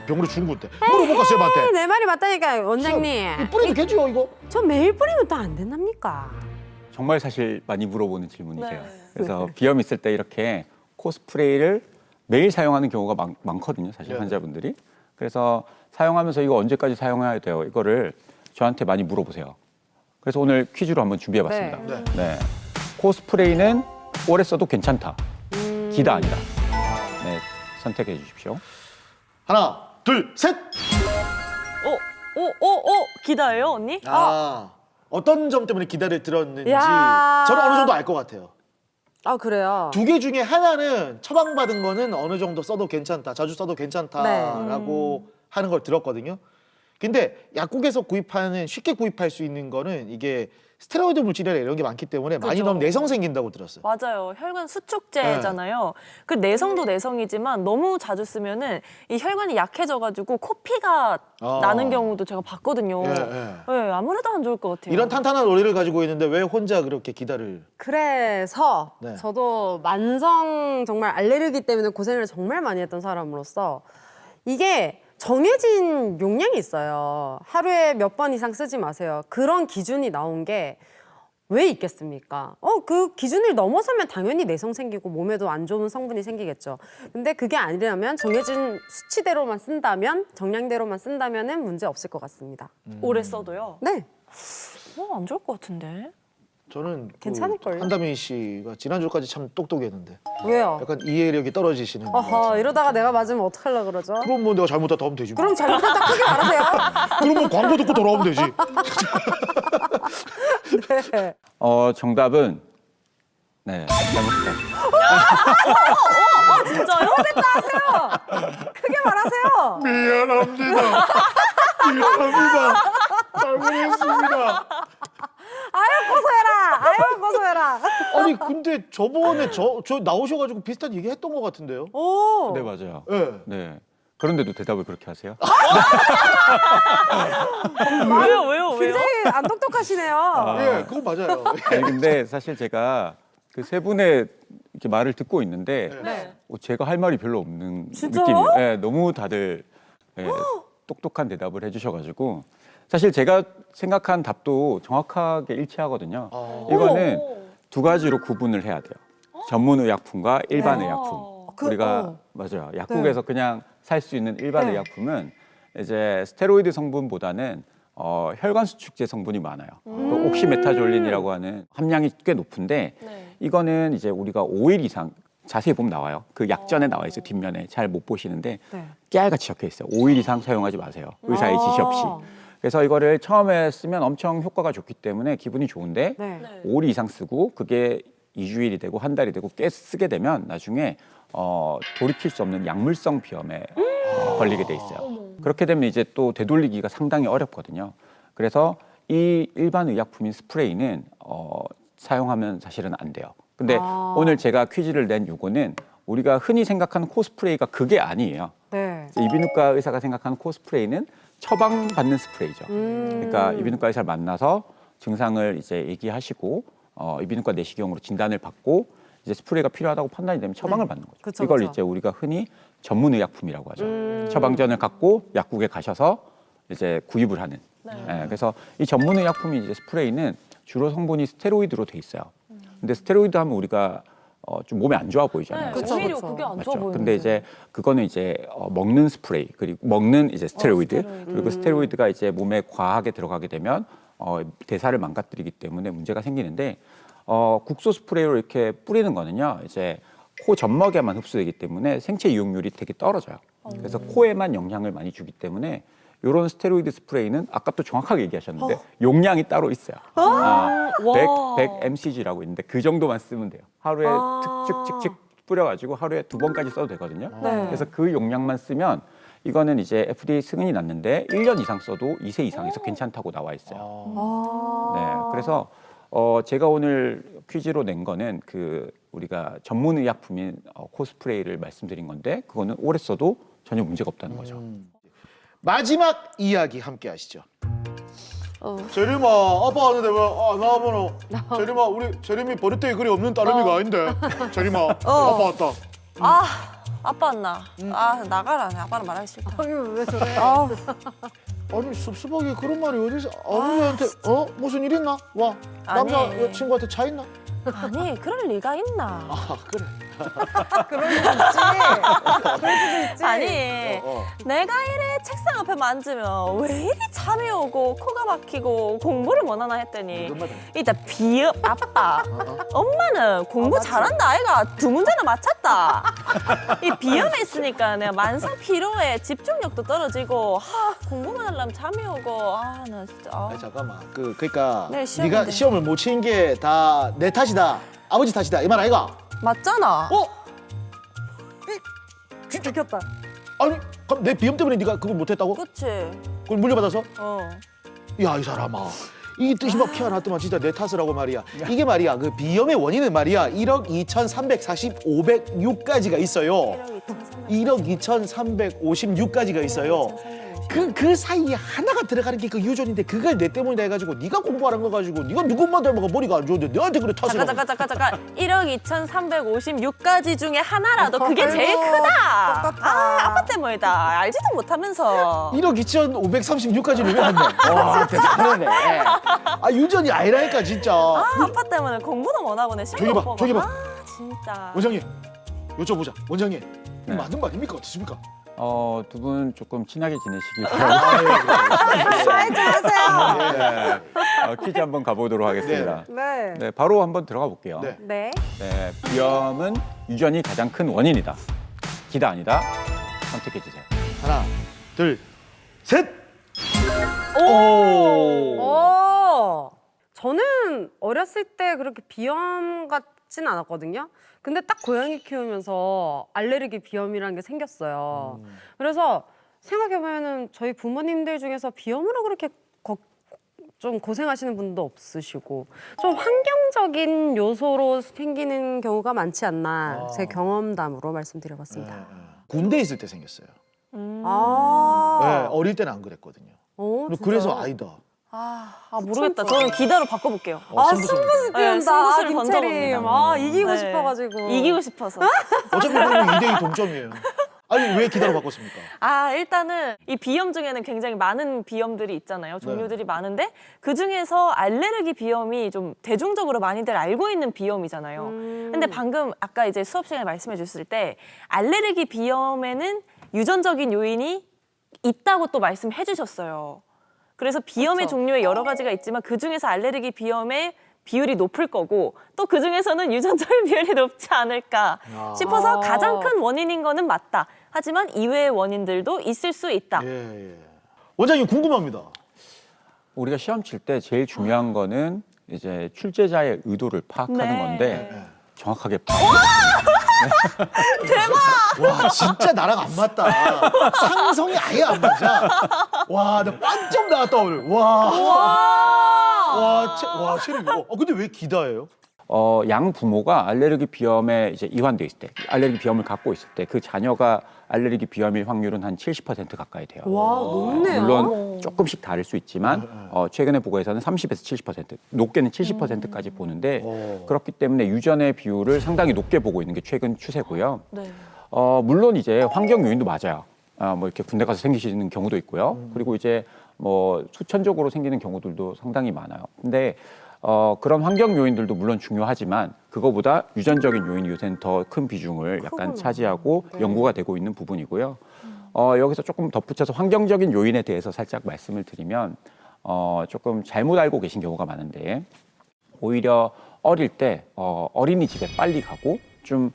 병원에 준 건데 물어볼까 쌤한테. 내 말이 맞다니까 원장님. 뿌리도 괜찮죠 이거? 저 매일 뿌리면 또 안 된답니까? 정말 사실 많이 물어보는 질문이세요. 네. 그래서 비염 있을 때 이렇게 코스프레이를 매일 사용하는 경우가 많거든요. 사실 네. 환자분들이. 그래서 사용하면서 이거 언제까지 사용해야 돼요? 이거를 저한테 많이 물어보세요. 그래서 오늘 퀴즈로 한번 준비해봤습니다. 네. 네. 코스프레이는 오래 써도 괜찮다. 기다 아니다. 네, 선택해 주십시오. 하나 둘 셋. 기다예요 언니? 어떤 점 때문에 기다를 들었는지 야. 저는 어느 정도 알 것 같아요. 아 그래요? 두 개 중에 하나는 처방받은 거는 어느 정도 써도 괜찮다, 자주 써도 괜찮다라고 하는 걸 들었거든요. 근데 약국에서 구입하는 쉽게 구입할 수 있는 거는 이게 스테로이드 물질이나 이런 게 많기 때문에 많이 그죠. 넣으면 내성 생긴다고 들었어요. 맞아요. 혈관 수축제잖아요. 그 내성도 내성이지만 너무 자주 쓰면은 이 혈관이 약해져가지고 코피가 나는 경우도 제가 봤거든요. 네, 아무래도 안 좋을 것 같아요. 이런 탄탄한 논리를 가지고 있는데 왜 혼자 그렇게 기다를? 그래서 네. 저도 만성 정말 알레르기 때문에 고생을 정말 많이 했던 사람으로서 이게 정해진 용량이 있어요. 하루에 몇 번 이상 쓰지 마세요. 그런 기준이 나온 게 왜 있겠습니까? 그 기준을 넘어서면 당연히 내성 생기고 몸에도 안 좋은 성분이 생기겠죠. 근데 그게 아니라면 정해진 수치대로만 쓴다면, 정량대로만 쓴다면은 문제 없을 것 같습니다. 오래 써도요? 네. 안 좋을 것 같은데. 저는 괜찮을걸요? 한다민 씨가 지난주까지 참 똑똑했는데 왜요? 약간 이해력이 떨어지시는 것 어허, 같아요. 이러다가 내가 맞으면 어떡하려고 그러죠? 그럼 뭐 내가 잘못했다 하면 되지. 뭐. 그럼 잘못했다 크게 말하세요. 그러면 광고 듣고 돌아오면 되지. 네. 정답은 네, 잘못했다. 진짜요? 하세요. 크게 말하세요. 미안합니다. 미안합니다. 잘못했습니다. 아유 고소해라. 아니 근데 저번에 저 나오셔가지고 비슷한 얘기 했던 것 같은데요? 오. 네, 맞아요. 네. 네. 그런데도 대답을 그렇게 하세요? 왜요? 굉장히 안 똑똑하시네요. 예, 그거 맞아요. 아니, 근데 사실 제가 그 세 분의 이렇게 말을 듣고 있는데 네. 제가 할 말이 별로 없는 진짜요? 느낌이에요. 네, 너무 다들 똑똑한 대답을 해주셔가지고 사실 제가 생각한 답도 정확하게 일치하거든요. 이거는 두 가지로 구분을 해야 돼요. 전문의약품과 일반 의약품. 우리가 맞아요. 약국에서 그냥 살 수 있는 일반 의약품은 이제 스테로이드 성분보다는 혈관 수축제 성분이 많아요. 그 옥시메타졸린이라고 하는 함량이 꽤 높은데 이거는 이제 우리가 5일 이상 자세히 보면 나와요. 그 약전에 나와 있어요. 뒷면에 잘 못 보시는데 깨알같이 적혀 있어요. 5일 이상 사용하지 마세요. 의사의 지시 없이. 그래서 이거를 처음에 쓰면 엄청 효과가 좋기 때문에 기분이 좋은데 5일 이상 쓰고 그게 2주일이 되고 한 달이 되고 꽤 쓰게 되면 나중에 돌이킬 수 없는 약물성 비염에 걸리게 돼 있어요. 그렇게 되면 이제 또 되돌리기가 상당히 어렵거든요. 그래서 이 일반 의약품인 스프레이는 사용하면 사실은 안 돼요. 근데 오늘 제가 퀴즈를 낸 요거는 우리가 흔히 생각하는 코 스프레이가 그게 아니에요. 네. 이비인후과 의사가 생각하는 코 스프레이는 처방받는 스프레이죠. 그러니까 이비인후과 의사를 만나서 증상을 이제 얘기하시고 이비인후과 내시경으로 진단을 받고 이제 스프레이가 필요하다고 판단이 되면 처방을 받는 거죠. 그쵸, 이걸 그쵸. 이제 우리가 흔히 전문의약품이라고 하죠. 처방전을 갖고 약국에 가셔서 이제 구입을 하는. 예, 그래서 이 전문의약품인 이제 스프레이는 주로 성분이 스테로이드로 돼 있어요. 근데 스테로이드 하면 우리가 좀 몸에 안 좋아 보이잖아요. 그쵸, 오히려 그쵸. 그게 안 맞죠? 좋아 보이는데. 근데 이제 그거는 이제 먹는 스프레이 그리고 먹는 이제 스테로이드, 그리고 스테로이드가 이제 몸에 과하게 들어가게 되면 대사를 망가뜨리기 때문에 문제가 생기는데 국소 스프레이로 이렇게 뿌리는 거는요 이제 코 점막에만 흡수되기 때문에 생체 이용률이 되게 떨어져요. 그래서 코에만 영향을 많이 주기 때문에 이런 스테로이드 스프레이는 아까 또 정확하게 얘기하셨는데 용량이 따로 있어요. 100 mcg라고 있는데 그 정도만 쓰면 돼요. 하루에 칙칙칙칙 뿌려가지고 하루에 2번까지 써도 되거든요. 네. 그래서 그 용량만 쓰면 이거는 이제 FDA 승인이 났는데 1년 이상 써도 2세 이상에서 괜찮다고 나와 있어요. 네, 그래서 제가 오늘 퀴즈로 낸 거는 그 우리가 전문의약품인 코스프레이를 말씀드린 건데 그거는 오래 써도 전혀 문제가 없다는 거죠. 마지막 이야기 함께 하시죠. 재림아, 아빠 왔는데 왜 안 나와보노? 재림아, 우리 재림이 버릇되게 그리 없는 따름이가 아닌데. 재림아, 아빠 왔다. 아빠 왔나? 나가라. 아빠는 말하기 싫다. 왜 저래? 아니 섭섭하게 그런 말이 어디서 아버지한테 무슨 일 있나? 와 아니. 남자 친구한테 차 있나? 아니, 그럴 리가 있나? 아 그래. 그럴 수도 있지. 그럴 수도 있지. 아니, 내가 이래 책상 앞에만 앉으면 왜 이리 잠이 오고 코가 막히고 공부를 못 하나 했더니 일단 비염 아빠 엄마는 공부 잘한다 아이가 2문제나 맞췄다. 이 비염에 있으니까 내가 만성 피로에 집중력도 떨어지고 공부만 하려면 잠이 오고 나 진짜 아니 잠깐만 그러니까 네, 시험인데. 네가 시험을 못 치는 게 다 내 탓이다 아버지 탓이다 이 말 아이가? 맞잖아. 진짜 들켰다. 아니 그럼 내 비염 때문에 네가 그걸 못했다고? 그치? 그걸 물려받아서? 야 이 사람아 이 뜻이 막 피어났더만 진짜 내 탓을 하고 말이야. 이게 말이야 그 비염의 원인은 말이야 1억 2,346가지가 있어요. 1억 2,356가지가 있어요. 그 사이에 하나가 들어가는 게 그 유전인데 그걸 내 때문이다 해가지고 네가 공부하는 거 가지고 네가 누군만 닮아가 머리가 안 좋은데 너한테 그래 탓을 하고. 잠깐 1억 2,356가지 중에 하나라도 그게 제일 크다. 아빠 때문이다. 알지도 못하면서. 1억 2,536가지를 외웠네. 와 대단하네. 유전이 아니라니까 진짜. 아빠 때문에 공부도 못 하고 내 시험 못 보고. 저기 봐. 진짜. 원장님 여쭤보자. 원장님 네. 맞는 거 아닙니까? 어떻습니까? 두 분 조금 친하게 지내시기 바랍니다. 하세요. 퀴즈 한번 가보도록 하겠습니다. 네. 네, 바로 한번 들어가 볼게요. 네. 네. 네, 비염은 유전이 가장 큰 원인이다. 기다 아니다. 선택해 주세요. 하나 둘 셋. 저는 어렸을 때 그렇게 비염 같진 않았거든요. 근데 딱 고양이 키우면서 알레르기 비염이라는 게 생겼어요. 그래서 생각해보면은 저희 부모님들 중에서 비염으로 그렇게 좀 고생하시는 분도 없으시고 좀 환경적인 요소로 생기는 경우가 많지 않나 제 경험담으로 말씀드려봤습니다. 군대 있을 때 생겼어요. 네, 어릴 때는 안 그랬거든요. 그래서 아이다. 모르겠다. 저는 기다로 바꿔볼게요. 승부수 띄운다. 승부수를 김채림. 던져봅니다. 이기고 싶어가지고. 이기고 싶어서. 어차피 그러면 2대2 동점이에요. 아니 왜 기다려 바꿨습니까? 일단은 이 비염 중에는 굉장히 많은 비염들이 있잖아요. 종류들이 많은데 그 중에서 알레르기 비염이 좀 대중적으로 많이들 알고 있는 비염이잖아요. 근데 방금 아까 이제 수업 시간에 말씀해 주셨을 때 알레르기 비염에는 유전적인 요인이 있다고 또 말씀해 주셨어요. 그래서 비염의 종류에 여러 가지가 있지만 그 중에서 알레르기 비염의 비율이 높을 거고 또 그 중에서는 유전적인 비율이 높지 않을까 싶어서 가장 큰 원인인 거는 맞다. 하지만 이외의 원인들도 있을 수 있다. 원장님 궁금합니다. 우리가 시험 칠 때 제일 중요한 거는 이제 출제자의 의도를 파악하는 건데 정확하게 파악. 와 진짜 나랑 안 맞다. 상성이 아예 안 맞아. 와 나 빵점 나왔다 오늘. 와 체력이. 근데 왜 기다예요? 양 부모가 알레르기 비염에 이제 이완돼 있을 때, 알레르기 비염을 갖고 있을 때 그 자녀가 알레르기 비염일 확률은 한 70% 가까이 돼요. 와, 높네요. 물론 조금씩 다를 수 있지만 최근의 보고에서는 30에서 70%, 높게는 70%까지 보는데 그렇기 때문에 유전의 비율을 상당히 높게 보고 있는 게 최근 추세고요. 네. 물론 이제 환경 요인도 맞아요. 뭐 이렇게 군대 가서 생기시는 경우도 있고요. 그리고 이제 뭐 수천적으로 생기는 경우들도 상당히 많아요. 근데 그런 환경 요인들도 물론 중요하지만 그거보다 유전적인 요인이 요새는 더 큰 비중을 약간 차지하고 연구가 되고 있는 부분이고요. 여기서 조금 덧붙여서 환경적인 요인에 대해서 살짝 말씀을 드리면 조금 잘못 알고 계신 경우가 많은데 오히려 어릴 때 어린이집에 빨리 가고 좀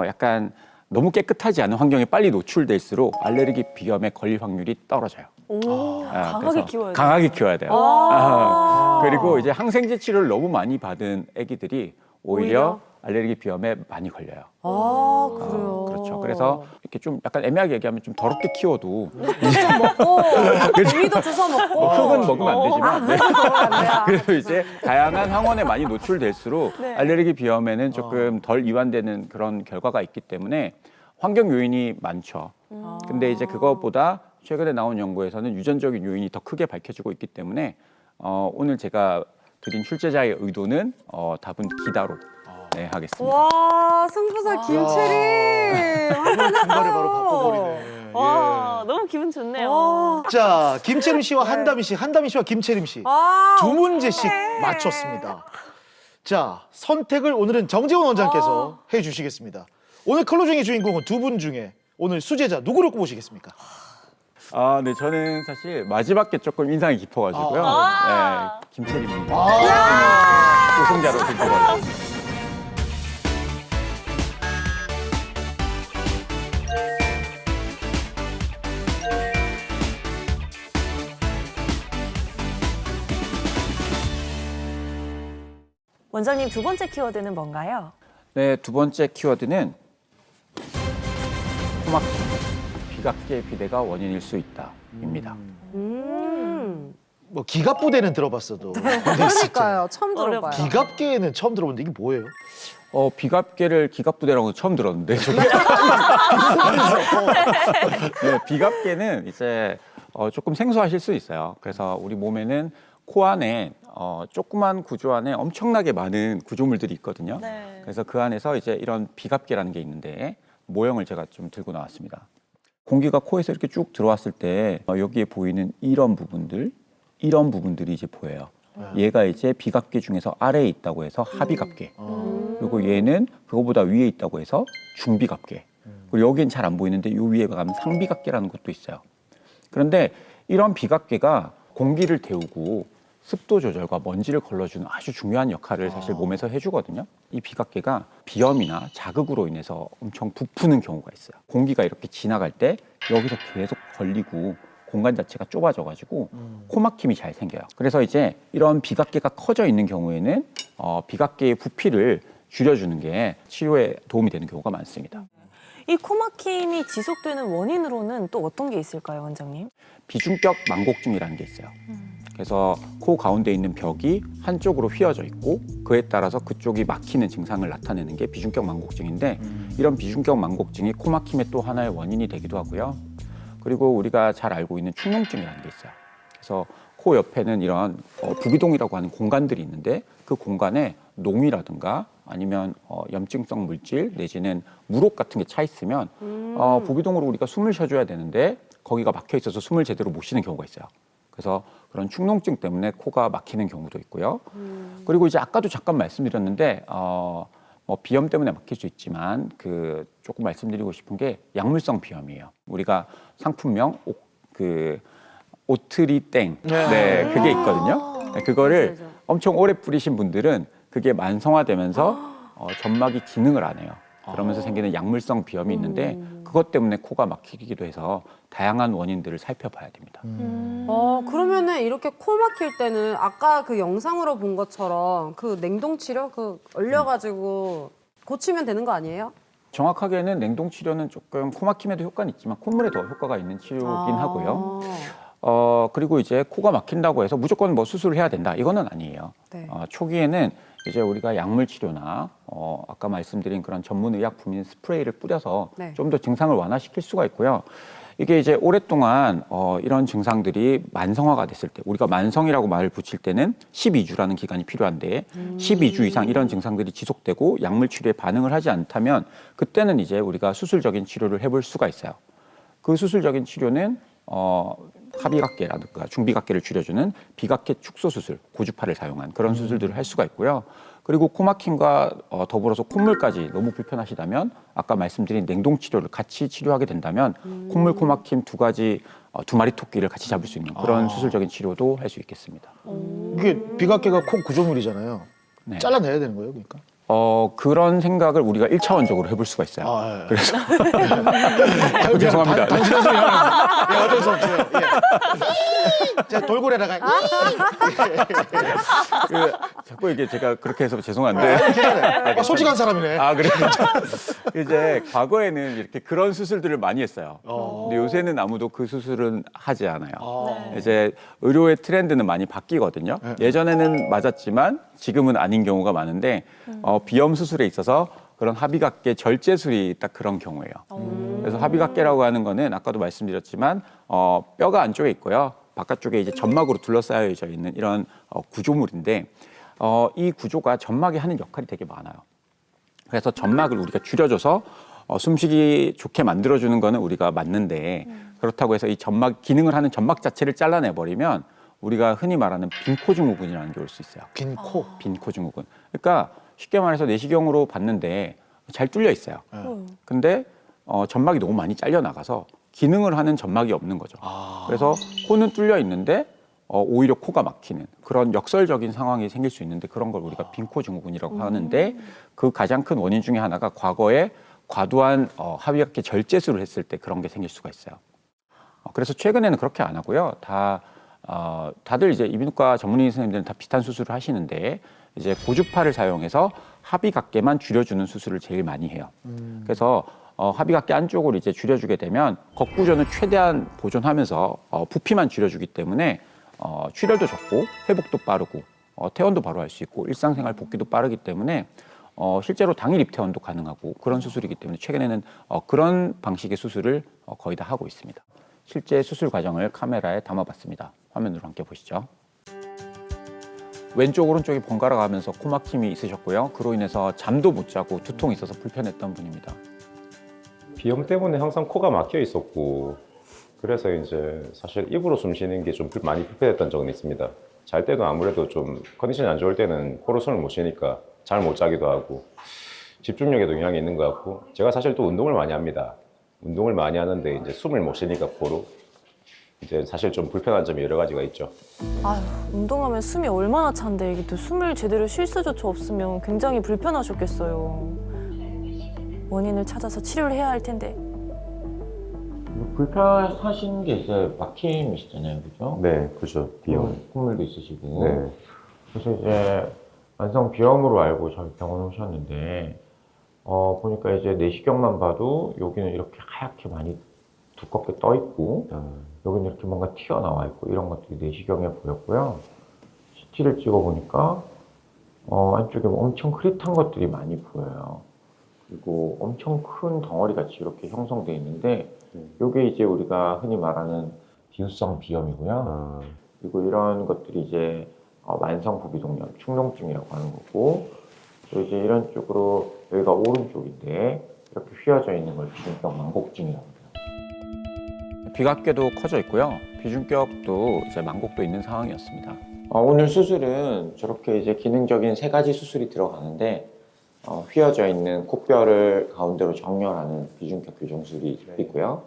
약간 너무 깨끗하지 않은 환경에 빨리 노출될수록 알레르기 비염에 걸릴 확률이 떨어져요. 강하게 그래서 키워야 돼요. 강하게 키워야 돼요. 그리고 이제 항생제 치료를 너무 많이 받은 아기들이 오히려 알레르기 비염에 많이 걸려요. 그래요. 그렇죠. 그래서 이렇게 좀 약간 애매하게 얘기하면 좀 더럽게 키워도 주워 먹고, 위도 주워 먹고. 흙은 먹으면 안 되지만 그래도 이제 다양한 황원에 많이 노출될수록 알레르기 비염에는 조금 덜 이완되는 그런 결과가 있기 때문에 환경 요인이 많죠. 근데 이제 그것보다 최근에 나온 연구에서는 유전적인 요인이 더 크게 밝혀지고 있기 때문에 오늘 제가 드린 출제자의 의도는 답은 기다로 하겠습니다. 와, 승부사 김채림. 중간에 바로 바꿔버리네. 와, 너무 기분 좋네요. 자 김채림 씨와 한다미 씨, 한다미 씨와 김채림 씨. 두 문제씩 맞췄습니다. 자, 선택을 오늘은 정재훈 원장께서 해주시겠습니다. 오늘 클로징의 주인공은 두 분 중에 오늘 수제자 누구를 꼽으시겠습니까? 네, 저는 사실 마지막 게 조금 인상이 깊어가지고요. 네, 김채림입니다. 우승자로 선택하겠습니다. 원장님 두 번째 키워드는 뭔가요? 네, 두 번째 키워드는 코막힘, 비각계 비대가 원인일 수 있다입니다. 뭐 기갑부대는 들어봤어도 그러니까요. 처음 들어봐요. 기갑계는 처음 들어봤는데 이게 뭐예요? 비갑계를 기갑부대라고 처음 들었는데 저게 네, 비갑계는 이제 조금 생소하실 수 있어요. 그래서 우리 몸에는 코 안에 조그만 구조 안에 엄청나게 많은 구조물들이 있거든요. 네. 그래서 그 안에서 이제 이런 비갑계라는 게 있는데 모형을 제가 좀 들고 나왔습니다. 공기가 코에서 이렇게 쭉 들어왔을 때 여기에 보이는 이런 부분들이 이제 보여요. 얘가 이제 비갑계 중에서 아래에 있다고 해서 하비갑계. 그리고 얘는 그거보다 위에 있다고 해서 중비갑계. 그리고 여기는 잘 안 보이는데 요 위에 가면 상비갑계라는 것도 있어요. 그런데 이런 비갑계가 공기를 데우고 습도 조절과 먼지를 걸러주는 아주 중요한 역할을 사실 몸에서 해주거든요. 이 비각계가 비염이나 자극으로 인해서 엄청 부푸는 경우가 있어요. 공기가 이렇게 지나갈 때 여기서 계속 걸리고 공간 자체가 좁아져가지고 코막힘이 잘 생겨요. 그래서 이제 이런 비각계가 커져 있는 경우에는 비각계의 부피를 줄여주는 게 치료에 도움이 되는 경우가 많습니다. 이 코막힘이 지속되는 원인으로는 또 어떤 게 있을까요, 원장님? 비중격 망곡증이라는 게 있어요. 그래서 코 가운데 있는 벽이 한쪽으로 휘어져 있고 그에 따라서 그쪽이 막히는 증상을 나타내는 게 비중격 망곡증인데 이런 비중격 망곡증이 코 막힘의 또 하나의 원인이 되기도 하고요. 그리고 우리가 잘 알고 있는 축농증이라는 게 있어요. 그래서 코 옆에는 이런 부비동이라고 하는 공간들이 있는데 그 공간에 농이라든가 아니면 염증성 물질 내지는 물혹 같은 게 차 있으면 부비동으로 우리가 숨을 쉬어줘야 되는데 거기가 막혀 있어서 숨을 제대로 못 쉬는 경우가 있어요. 그래서 그런 축농증 때문에 코가 막히는 경우도 있고요. 그리고 이제 아까도 잠깐 말씀드렸는데 뭐 비염 때문에 막힐 수 있지만 조금 말씀드리고 싶은 게 약물성 비염이에요. 우리가 상품명 오트리땡 네, 그게 있거든요. 그거를 엄청 오래 뿌리신 분들은 그게 만성화되면서 점막이 기능을 안 해요. 그러면서 생기는 약물성 비염이 있는데 그것 때문에 코가 막히기도 해서 다양한 원인들을 살펴봐야 됩니다. 그러면은 이렇게 코 막힐 때는 아까 그 영상으로 본 것처럼 그 냉동 치료 얼려가지고 고치면 되는 거 아니에요? 정확하게는 냉동 치료는 조금 코 막힘에도 효과는 있지만 콧물에 더 효과가 있는 치료긴 하고요. 그리고 이제 코가 막힌다고 해서 무조건 뭐 수술을 해야 된다 이거는 아니에요. 네. 초기에는 이제 우리가 약물 치료나 아까 말씀드린 그런 전문 의약품인 스프레이를 뿌려서 네. 좀 더 증상을 완화시킬 수가 있고요. 이게 이제 오랫동안 이런 증상들이 만성화가 됐을 때, 우리가 만성이라고 말을 붙일 때는 12주라는 기간이 필요한데 12주 이상 이런 증상들이 지속되고 약물 치료에 반응을 하지 않다면 그때는 이제 우리가 수술적인 치료를 해볼 수가 있어요. 그 수술적인 치료는 하비각계라든가 중비각계를 줄여주는 비각계 축소 수술, 고주파를 사용한 그런 수술들을 할 수가 있고요. 그리고 코막힘과 더불어서 콧물까지 너무 불편하시다면 아까 말씀드린 냉동 치료를 같이 치료하게 된다면 콧물, 코막힘 두 마리 토끼를 같이 잡을 수 있는 그런 수술적인 치료도 할 수 있겠습니다. 이게 비각계가 코 구조물이잖아요. 네. 잘라내야 되는 거예요, 그러니까? 그런 생각을 우리가 1차원적으로 해볼 수가 있어요. 예. 그래서 죄송합니다. 죄송합니다. 단순한 소리 하나. 예, 어쩔 수 없죠. 예. 제가 돌고래다가 자꾸 이게 제가 그렇게 해서 죄송한데. 괜찮아요. 솔직한 사람이네. 그래요? 이제 과거에는 이렇게 그런 수술들을 많이 했어요. 근데 요새는 아무도 그 수술은 하지 않아요. 이제 의료의 트렌드는 많이 바뀌거든요. 예전에는 맞았지만 지금은 아닌 경우가 많은데 비염 수술에 있어서 그런 하비각계 절제술이 딱 그런 경우예요. 그래서 하비각계라고 하는 거는 아까도 말씀드렸지만 뼈가 안쪽에 있고요. 바깥쪽에 이제 점막으로 둘러싸여져 있는 이런 구조물인데 이 구조가 점막이 하는 역할이 되게 많아요. 그래서 점막을 우리가 줄여줘서 숨쉬기 좋게 만들어주는 거는 우리가 맞는데 그렇다고 해서 이 점막 기능을 하는 점막 자체를 잘라내버리면 우리가 흔히 말하는 빈코 증후군이라는 게 올 수 있어요. 빈코 증후군. 그러니까 쉽게 말해서 내시경으로 봤는데 잘 뚫려 있어요. 근데 점막이 너무 많이 잘려 나가서 기능을 하는 점막이 없는 거죠. 그래서 코는 뚫려 있는데 오히려 코가 막히는 그런 역설적인 상황이 생길 수 있는데 그런 걸 우리가 빈코 증후군이라고 하는데 그 가장 큰 원인 중에 하나가 과거에 과도한 하비각계 절제술을 했을 때 그런 게 생길 수가 있어요. 그래서 최근에는 그렇게 안 하고요. 다들 이제 이비인후과 전문의 선생님들은 다 비슷한 수술을 하시는데 이제 고주파를 사용해서 하비각계만 줄여주는 수술을 제일 많이 해요. 그래서 하비각계 안쪽으로 이제 줄여주게 되면 겉구조는 최대한 보존하면서 부피만 줄여주기 때문에 출혈도 적고 회복도 빠르고 퇴원도 바로 할 수 있고 일상생활 복귀도 빠르기 때문에 실제로 당일 입퇴원도 가능하고 그런 수술이기 때문에 최근에는 그런 방식의 수술을 거의 다 하고 있습니다. 실제 수술 과정을 카메라에 담아봤습니다. 화면으로 함께 보시죠. 왼쪽 오른쪽이 번갈아 가면서 코막힘이 있으셨고요. 그로 인해서 잠도 못 자고 두통이 있어서 불편했던 분입니다. 비염 때문에 항상 코가 막혀 있었고 그래서 이제 사실 입으로 숨 쉬는 게 좀 많이 불편했던 적은 있습니다. 잘 때도 아무래도 좀 컨디션이 안 좋을 때는 코로 숨을 못 쉬니까 잘 못 자기도 하고 집중력에도 영향이 있는 것 같고 제가 사실 또 운동을 많이 합니다. 운동을 많이 하는데 이제 숨을 못 쉬니까 코로 이제 사실 좀 불편한 점이 여러 가지가 있죠. 운동하면 숨이 얼마나 찬데 이게 또 숨을 제대로 쉴 수조차 없으면 굉장히 불편하셨겠어요. 원인을 찾아서 치료를 해야 할 텐데. 불편하신 게 이제 막힘이시잖아요, 그죠? 네, 그죠. 비염. 콧물도 있으시고. 네. 그래서 이제 만성 비염으로 알고 저희 병원 오셨는데 보니까 이제 내시경만 봐도 여기는 이렇게 하얗게 많이 두껍게 떠 있고 여기는 이렇게 뭔가 튀어나와 있고 이런 것들이 내시경에 보였고요. CT를 찍어 보니까 안쪽에 엄청 흐릿한 것들이 많이 보여요. 그리고 엄청 큰 덩어리 같이 이렇게 형성돼 있는데 이게 이제 우리가 흔히 말하는 비우성 비염이고요. 그리고 이런 것들이 이제 만성 부비동염, 축농증이라고 하는 거고 또 이제 이런 쪽으로 여기가 오른쪽인데 이렇게 휘어져 있는 걸 비중격 망곡증이라고 해요. 비각계도 커져 있고요. 비중격도 이제 망곡도 있는 상황이었습니다. 오늘 수술은 저렇게 이제 기능적인 3가지 수술이 들어가는데 휘어져 있는 콧뼈를 가운데로 정렬하는 비중격 교정술이 있고요.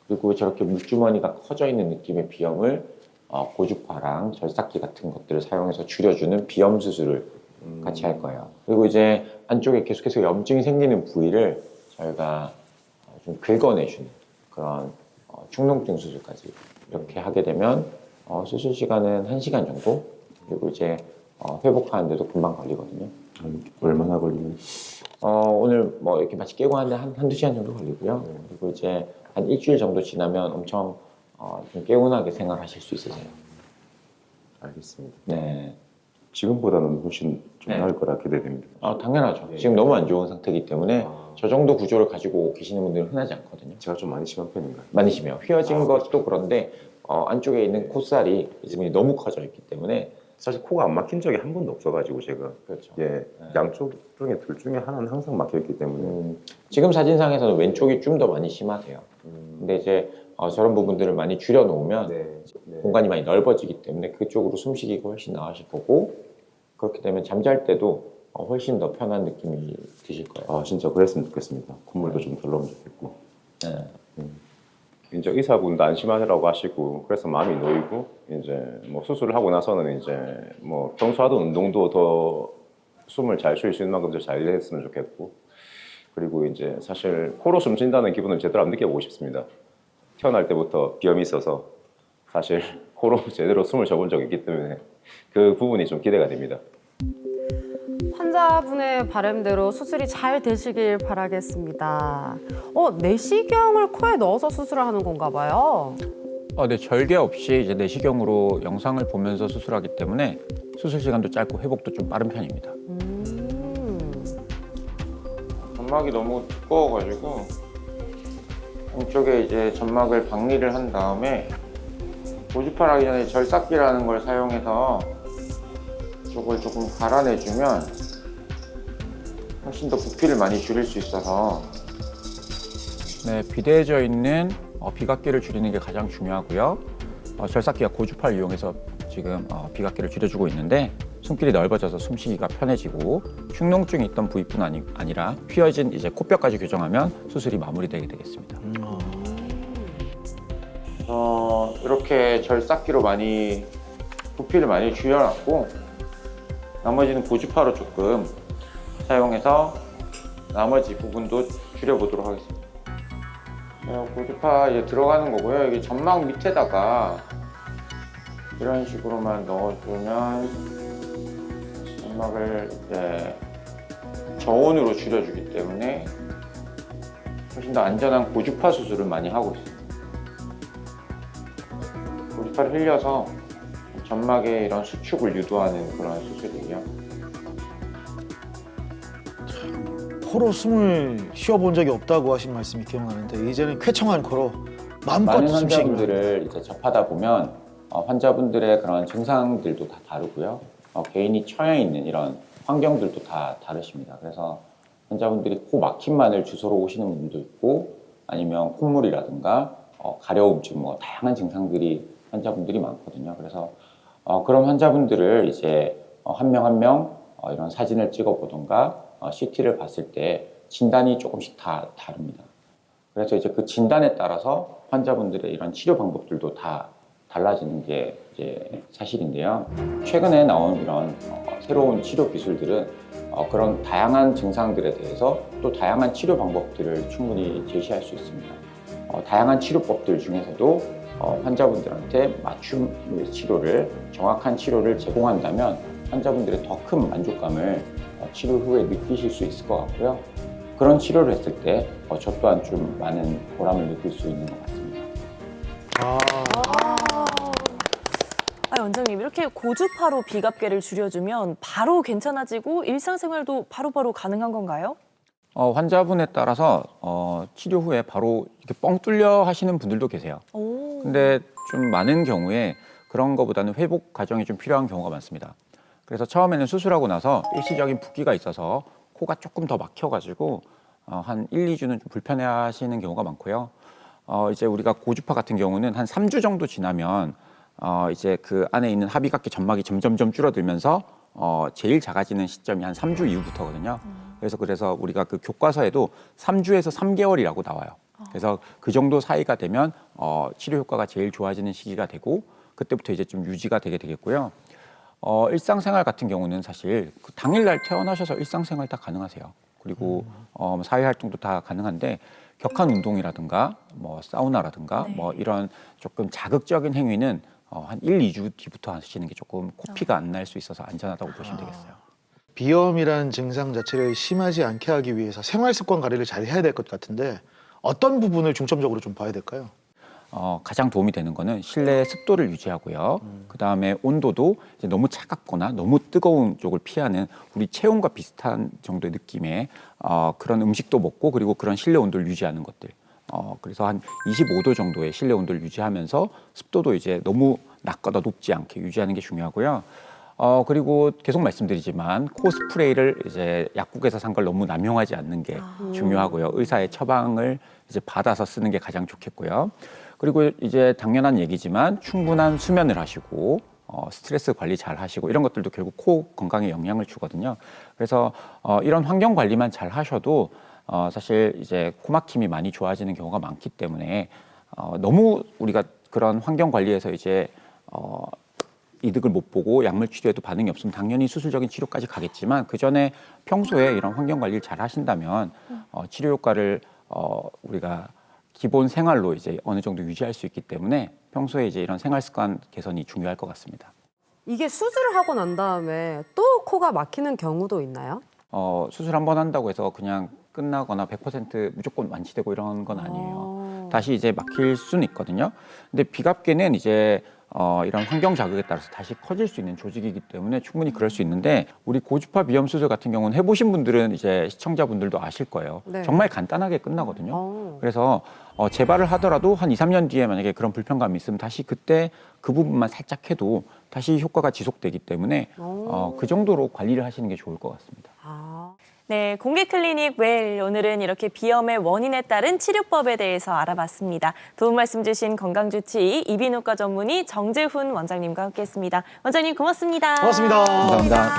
그리고 저렇게 물주머니가 커져 있는 느낌의 비염을 고주파랑 절삭기 같은 것들을 사용해서 줄여주는 비염 수술을 같이 할 거예요. 그리고 이제 안쪽에 계속해서 염증이 생기는 부위를 저희가 좀 긁어내주는 그런 축농증 수술까지 이렇게 하게 되면 수술 시간은 1시간 정도. 그리고 이제 회복하는데도 금방 걸리거든요. 얼마나 걸리면? 오늘 뭐 이렇게 마치 깨고 하는데 한두 시간 정도 걸리고요. 그리고 이제 한 일주일 정도 지나면 엄청 좀 개운하게 생활하실 수 있으세요. 알겠습니다. 네. 지금보다는 훨씬 좀 네. 나을 거라 기대됩니다. 당연하죠. 네. 지금 너무 안 좋은 상태이기 때문에 저 정도 구조를 가지고 계시는 분들은 흔하지 않거든요. 제가 좀 많이 심한 편인가요? 많이 심해요. 휘어진 것도 그런데 안쪽에 있는 콧살이 지금 너무 커져 있기 때문에 사실 코가 안 막힌 적이 한 번도 없어가지고 제가 그렇죠. 양쪽 중에 둘 중에 하나는 항상 막혀있기 때문에 지금 사진상에서는 왼쪽이 좀 더 많이 심하세요. 근데 이제 저런 부분들을 많이 줄여 놓으면 공간이 많이 넓어지기 때문에 그쪽으로 숨쉬기가 훨씬 나으실 거고 그렇게 되면 잠잘 때도 훨씬 더 편한 느낌이 드실 거예요. 진짜 그랬으면 좋겠습니다. 콧물도 좀 덜 나오면 좋겠고. 네. 이제 의사분도 안심하시라고 하시고 그래서 마음이 놓이고 이제 뭐 수술을 하고 나서는 이제 뭐 평소 하던 운동도 더 숨을 잘 쉴 수 있는 만큼 더 잘 했으면 좋겠고 그리고 이제 사실 코로 숨 쉰다는 기분을 제대로 한번 느껴보고 싶습니다. 태어날 때부터 비염이 있어서 사실 코로 제대로 숨을 쉬어본 적이 있기 때문에 그 부분이 좀 기대가 됩니다. 환자분의 바람대로 수술이 잘 되시길 바라겠습니다. 내시경을 코에 넣어서 수술을 하는 건가 봐요. 네, 절개 없이 이제 내시경으로 영상을 보면서 수술하기 때문에 수술 시간도 짧고 회복도 좀 빠른 편입니다. 점막이 너무 두꺼워가지고 이쪽에 이제 점막을 박리를 한 다음에 고주파를 하기 전에 절삭기라는 걸 사용해서 이쪽을 조금 갈아내주면 훨씬 더 부피를 많이 줄일 수 있어서 네, 비대해져 있는 비각기를 줄이는 게 가장 중요하고요. 절삭기가 고주파를 이용해서 지금 비각기를 줄여주고 있는데 숨길이 넓어져서 숨쉬기가 편해지고 축농증이 있던 부위뿐 아니라 휘어진 이제 코뼈까지 교정하면 수술이 마무리되게 되겠습니다. 이렇게 절삭기로 많이 부피를 많이 줄여놨고 나머지는 고주파로 조금 사용해서 나머지 부분도 줄여보도록 하겠습니다. 고주파 이제 들어가는 거고요. 여기 점막 밑에다가 이런 식으로만 넣어주면 점막을 이제 저온으로 줄여주기 때문에 훨씬 더 안전한 고주파 수술을 많이 하고 있습니다. 고주파를 흘려서 점막의 이런 수축을 유도하는 그런 수술이에요. 코로 숨을 쉬어본 적이 없다고 하신 말씀이 기억나는데 이제는 쾌청한 코로 마음껏 많은 숨쉬기 환자분들을 이제 접하다 보면 환자분들의 그런 증상들도 다 다르고요. 개인이 처해 있는 이런 환경들도 다 다르십니다. 그래서 환자분들이 코 막힘만을 주소로 오시는 분도 있고 아니면 콧물이라든가 가려움증 뭐 다양한 증상들이 환자분들이 많거든요. 그래서 그런 환자분들을 이제 한 명 한 명 이런 사진을 찍어보던가 CT를 봤을 때 진단이 조금씩 다 다릅니다. 그래서 이제 그 진단에 따라서 환자분들의 이런 치료 방법들도 다 달라지는 게 이제 사실인데요. 최근에 나온 이런 새로운 치료 기술들은 그런 다양한 증상들에 대해서 또 다양한 치료 방법들을 충분히 제시할 수 있습니다. 다양한 치료법들 중에서도 환자분들한테 맞춤 치료를 정확한 치료를 제공한다면 환자분들의 더 큰 만족감을 치료 후에 느끼실 수 있을 것 같고요. 그런 치료를 했을 때 저 또한 좀 많은 보람을 느낄 수 있는 것 같습니다. 원장님 이렇게 고주파로 비갑계를 줄여주면 바로 괜찮아지고 일상생활도 바로바로 가능한 건가요? 환자분에 따라서 치료 후에 바로 이렇게 뻥 뚫려 하시는 분들도 계세요. 근데 좀 많은 경우에 그런 것보다는 회복 과정이 좀 필요한 경우가 많습니다. 그래서 처음에는 수술하고 나서 일시적인 붓기가 있어서 코가 조금 더 막혀가지고 한 1, 2주는 좀 불편해하시는 경우가 많고요. 이제 우리가 고주파 같은 경우는 한 3주 정도 지나면 이제 그 안에 있는 합의각계 점막이 점점점 줄어들면서 제일 작아지는 시점이 한 3주 이후부터거든요. 그래서 우리가 그 교과서에도 3주에서 3개월이라고 나와요. 그래서 그 정도 사이가 되면 치료 효과가 제일 좋아지는 시기가 되고 그때부터 이제 좀 유지가 되게 되겠고요. 일상생활 같은 경우는 사실 그 당일날 퇴원하셔서 일상생활 다 가능하세요. 그리고 사회활동도 다 가능한데 격한 운동이라든가 뭐 사우나라든가 뭐 이런 조금 자극적인 행위는 한 1, 2주 뒤부터 하시는 게 조금 코피가 안 날 수 있어서 안전하다고 보시면 되겠어요. 비염이라는 증상 자체를 심하지 않게 하기 위해서 생활 습관 관리를 잘 해야 될 것 같은데 어떤 부분을 중점적으로 좀 봐야 될까요? 가장 도움이 되는 거는 실내 습도를 유지하고요. 그 다음에 온도도 이제 너무 차갑거나 너무 뜨거운 쪽을 피하는 우리 체온과 비슷한 정도의 느낌의 그런 음식도 먹고 그리고 그런 실내 온도를 유지하는 것들. 그래서 한 25도 정도의 실내 온도를 유지하면서 습도도 이제 너무 낮거나 높지 않게 유지하는 게 중요하고요. 그리고 계속 말씀드리지만 코 스프레이를 이제 약국에서 산 걸 너무 남용하지 않는 게 중요하고요. 의사의 처방을 이제 받아서 쓰는 게 가장 좋겠고요. 그리고 이제 당연한 얘기지만 충분한 수면을 하시고 스트레스 관리 잘 하시고 이런 것들도 결국 코 건강에 영향을 주거든요. 그래서 이런 환경 관리만 잘 하셔도 사실 이제 코막힘이 많이 좋아지는 경우가 많기 때문에 너무 우리가 그런 환경 관리에서 이제 이득을 못 보고 약물 치료에도 반응이 없으면 당연히 수술적인 치료까지 가겠지만 그 전에 평소에 이런 환경 관리를 잘 하신다면 치료 효과를 우리가 기본 생활로 이제 어느 정도 유지할 수 있기 때문에 평소에 이제 이런 생활 습관 개선이 중요할 것 같습니다. 이게 수술을 하고 난 다음에 또 코가 막히는 경우도 있나요? 수술 한 번 한다고 해서 그냥 끝나거나 100% 무조건 완치되고 이런 건 아니에요. 다시 이제 막힐 수는 있거든요. 근데 비갑계는 이제 이런 환경 자극에 따라서 다시 커질 수 있는 조직이기 때문에 충분히 그럴 수 있는데 우리 고주파 비염 수술 같은 경우는 해보신 분들은 이제 시청자분들도 아실 거예요. 네. 정말 간단하게 끝나거든요. 그래서 재발을 하더라도 한 2, 3년 뒤에 만약에 그런 불편감이 있으면 다시 그때 그 부분만 살짝 해도 다시 효과가 지속되기 때문에 그 정도로 관리를 하시는 게 좋을 것 같습니다. 네, 공개 클리닉 웰 오늘은 이렇게 비염의 원인에 따른 치료법에 대해서 알아봤습니다. 도움 말씀 주신 건강주치의 이비인후과 전문의 정재훈 원장님과 함께했습니다. 원장님 고맙습니다. 고맙습니다. 감사합니다.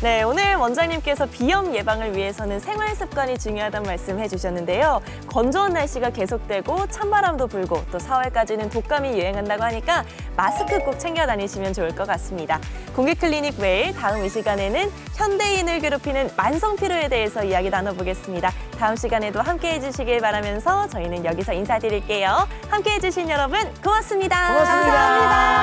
네, 오늘 원장님께서 비염 예방을 위해서는 생활 습관이 중요하다는 말씀 해주셨는데요. 건조한 날씨가 계속되고 찬바람도 불고 또 4월까지는 독감이 유행한다고 하니까 마스크 꼭 챙겨 다니시면 좋을 것 같습니다. 공개 클리닉 웰 다음 이 시간에는 현대인을 괴롭히는 만성 피로에 대해서 이야기 나눠보겠습니다. 다음 시간에도 함께해 주시길 바라면서 저희는 여기서 인사드릴게요. 함께해 주신 여러분 고맙습니다. 고맙습니다. 감사합니다.